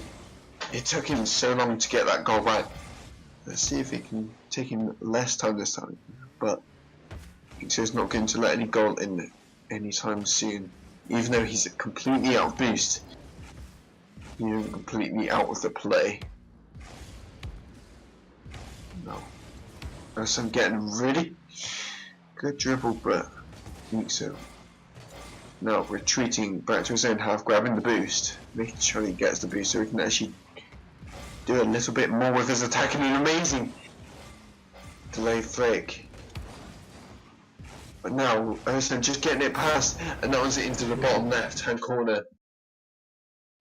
it took him so long to get that goal back. Let's see if it can take him less time this time, but Ixo's not going to let any goal in anytime soon, even though he's completely out of boost. He's completely out of the play. No. OSM getting really good dribble, but Ixo now retreating back to his own half, grabbing the boost, making sure he gets the boost so he can actually do a little bit more with his attack, and an amazing delayed flick. But now OSM just getting it past, and that was it into the bottom left hand corner.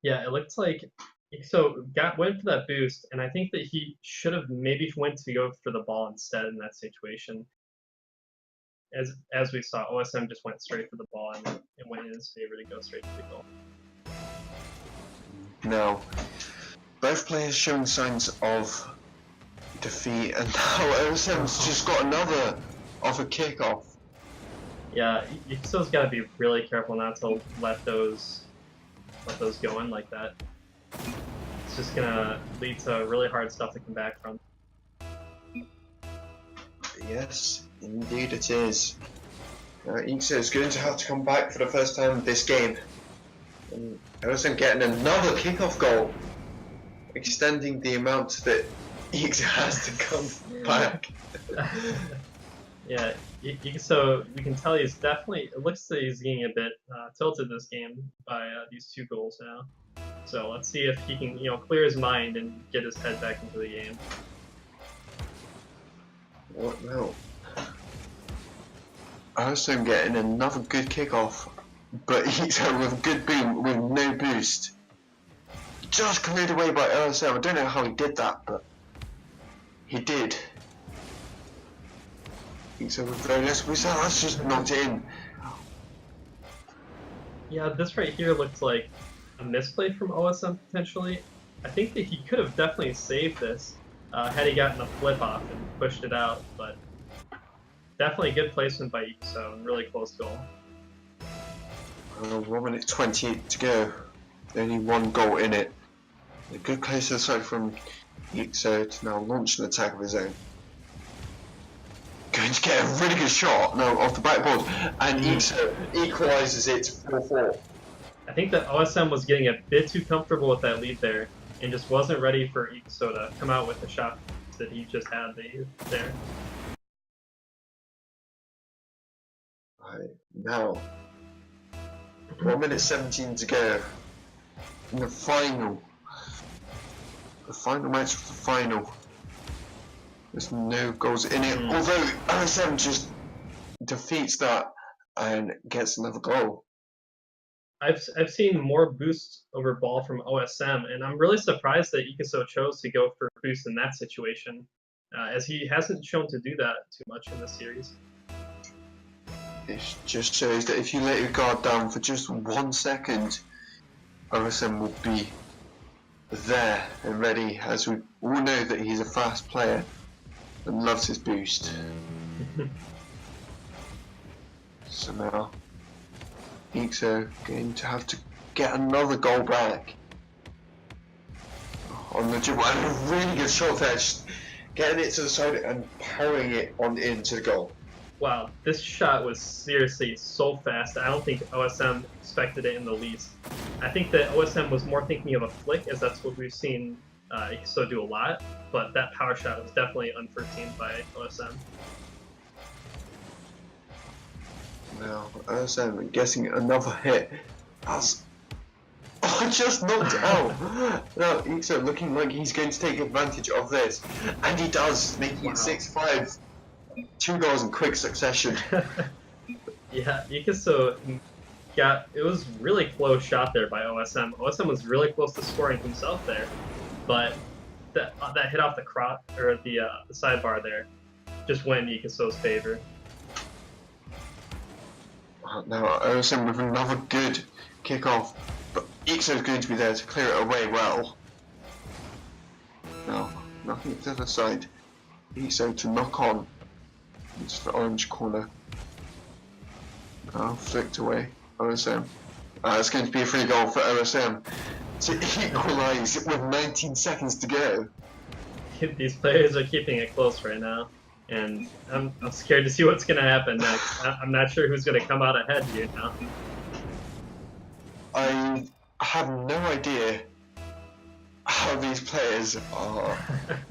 Yeah, it looked like Ixo went for that boost, and I think that he should have maybe went to go for the ball instead in that situation. As we saw, OSM just went straight for the ball, and it went in his favor to go straight to the goal. Now, both players showing signs of defeat, and now OSM's just got another off a kickoff. Yeah, Ixo's got to be really careful not to let those go in like that. It's just gonna lead to really hard stuff to come back from. Yes, indeed it is. Ixo is going to have to come back for the first time this game. And OSM getting another kickoff goal, extending the amount that Ixo has to come back. Yeah, so we can tell he's definitely, it looks like he's getting a bit tilted this game by these 2 goals now. So let's see if he can, clear his mind and get his head back into the game. What now? OSM getting another good kickoff, but Ixo with a good boom with no boost. Just cleared away by OSM. I don't know how he did that, but he did. Ixo with very less boost. That's just not in. Yeah, this right here looks like a misplay from OSM potentially. I think that he could have definitely saved this had he gotten a flip off and pushed it out, but definitely a good placement by Ixo and really close goal. 1 minute 28 to go. Only 1 goal in it. A good close to the side from Ixo to now launch an attack of his own. Going to get a really good shot now off the backboard, and Ixo equalises it 4-4. I think that OSM was getting a bit too comfortable with that lead there and just wasn't ready for Ixo to come out with the shot that he just had there. Right, now, 1 minute 17 to go in the final match of the final. There's no goals in it, although OSM just defeats that and gets another goal. I've seen more boosts over ball from OSM, and I'm really surprised that Ikeso chose to go for boost in that situation, as he hasn't shown to do that too much in this series. It just shows that if you let your guard down for just 1 second, OSM will be there and ready, as we all know that he's a fast player and loves his boost. So now Ikeso going to have to get another goal back on the dribble, and a really good shot there, just getting it to the side and powering it on into the goal. Wow, this shot was seriously so fast. I don't think OSM expected it in the least. I think that OSM was more thinking of a flick, as that's what we've seen Ikeso do a lot, but that power shot was definitely unforeseen by OSM. Now OSM getting another hit. That's just knocked out. Now Ikeso looking like he's going to take advantage of this, and he does, making it 6-5. 2 goals in quick succession. Yeah, Ikeso it was really close shot there by OSM. OSM was really close to scoring himself there, but that hit off the crotch, or the sidebar there, just went in Ikeso's favor. Now OSM with another good kick-off, but Ikeso is going to be there to clear it away well. Now, nothing to the other side. Ikeso to knock on into the orange corner. Now flicked away. OSM. It's going to be a free goal for OSM to equalise with 19 seconds to go. These players are keeping it close right now, and I'm scared to see what's going to happen next. I'm not sure who's going to come out ahead here now. I have no idea how these players are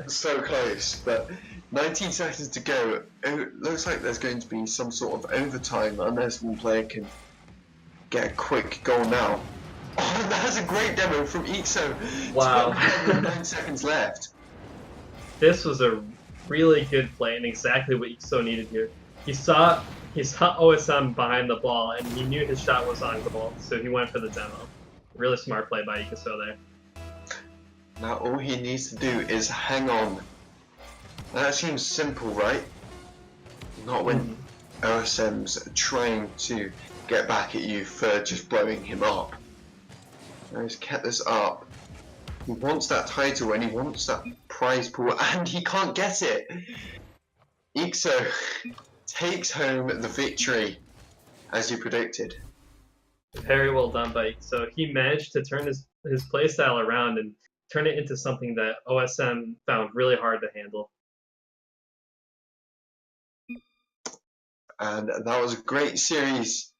so close, but 19 seconds to go. It looks like there's going to be some sort of overtime unless one player can get a quick goal now. Oh, that's a great demo from Ikeso. Wow. 9 seconds left. This was a really good play and exactly what Ikeso needed here. He saw OSM behind the ball and he knew his shot was on goal, so he went for the demo. Really smart play by Ikeso there. Now all he needs to do is hang on. That seems simple, right? Not when OSM's trying to get back at you for just blowing him up. Now he's kept this up. He wants that title and he wants that prize pool, and he can't get it. Ikeso takes home the victory, as you predicted. Very well done by Ikeso. He managed to turn his playstyle around and turn it into something that OSM found really hard to handle. And that was a great series,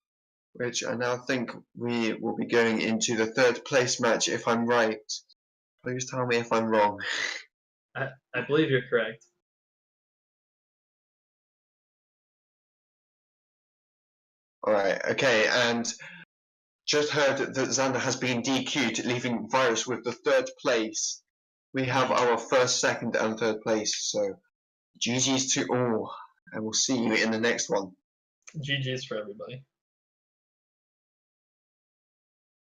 which I now think we will be going into the 3rd place match, if I'm right. Please tell me if I'm wrong. I believe you're correct. Alright, okay, and just heard that Xander has been DQ'd, leaving Virus with the 3rd place. We have our 1st, 2nd, and 3rd place, so GG's to all, and we'll see you in the next one. GG's for everybody.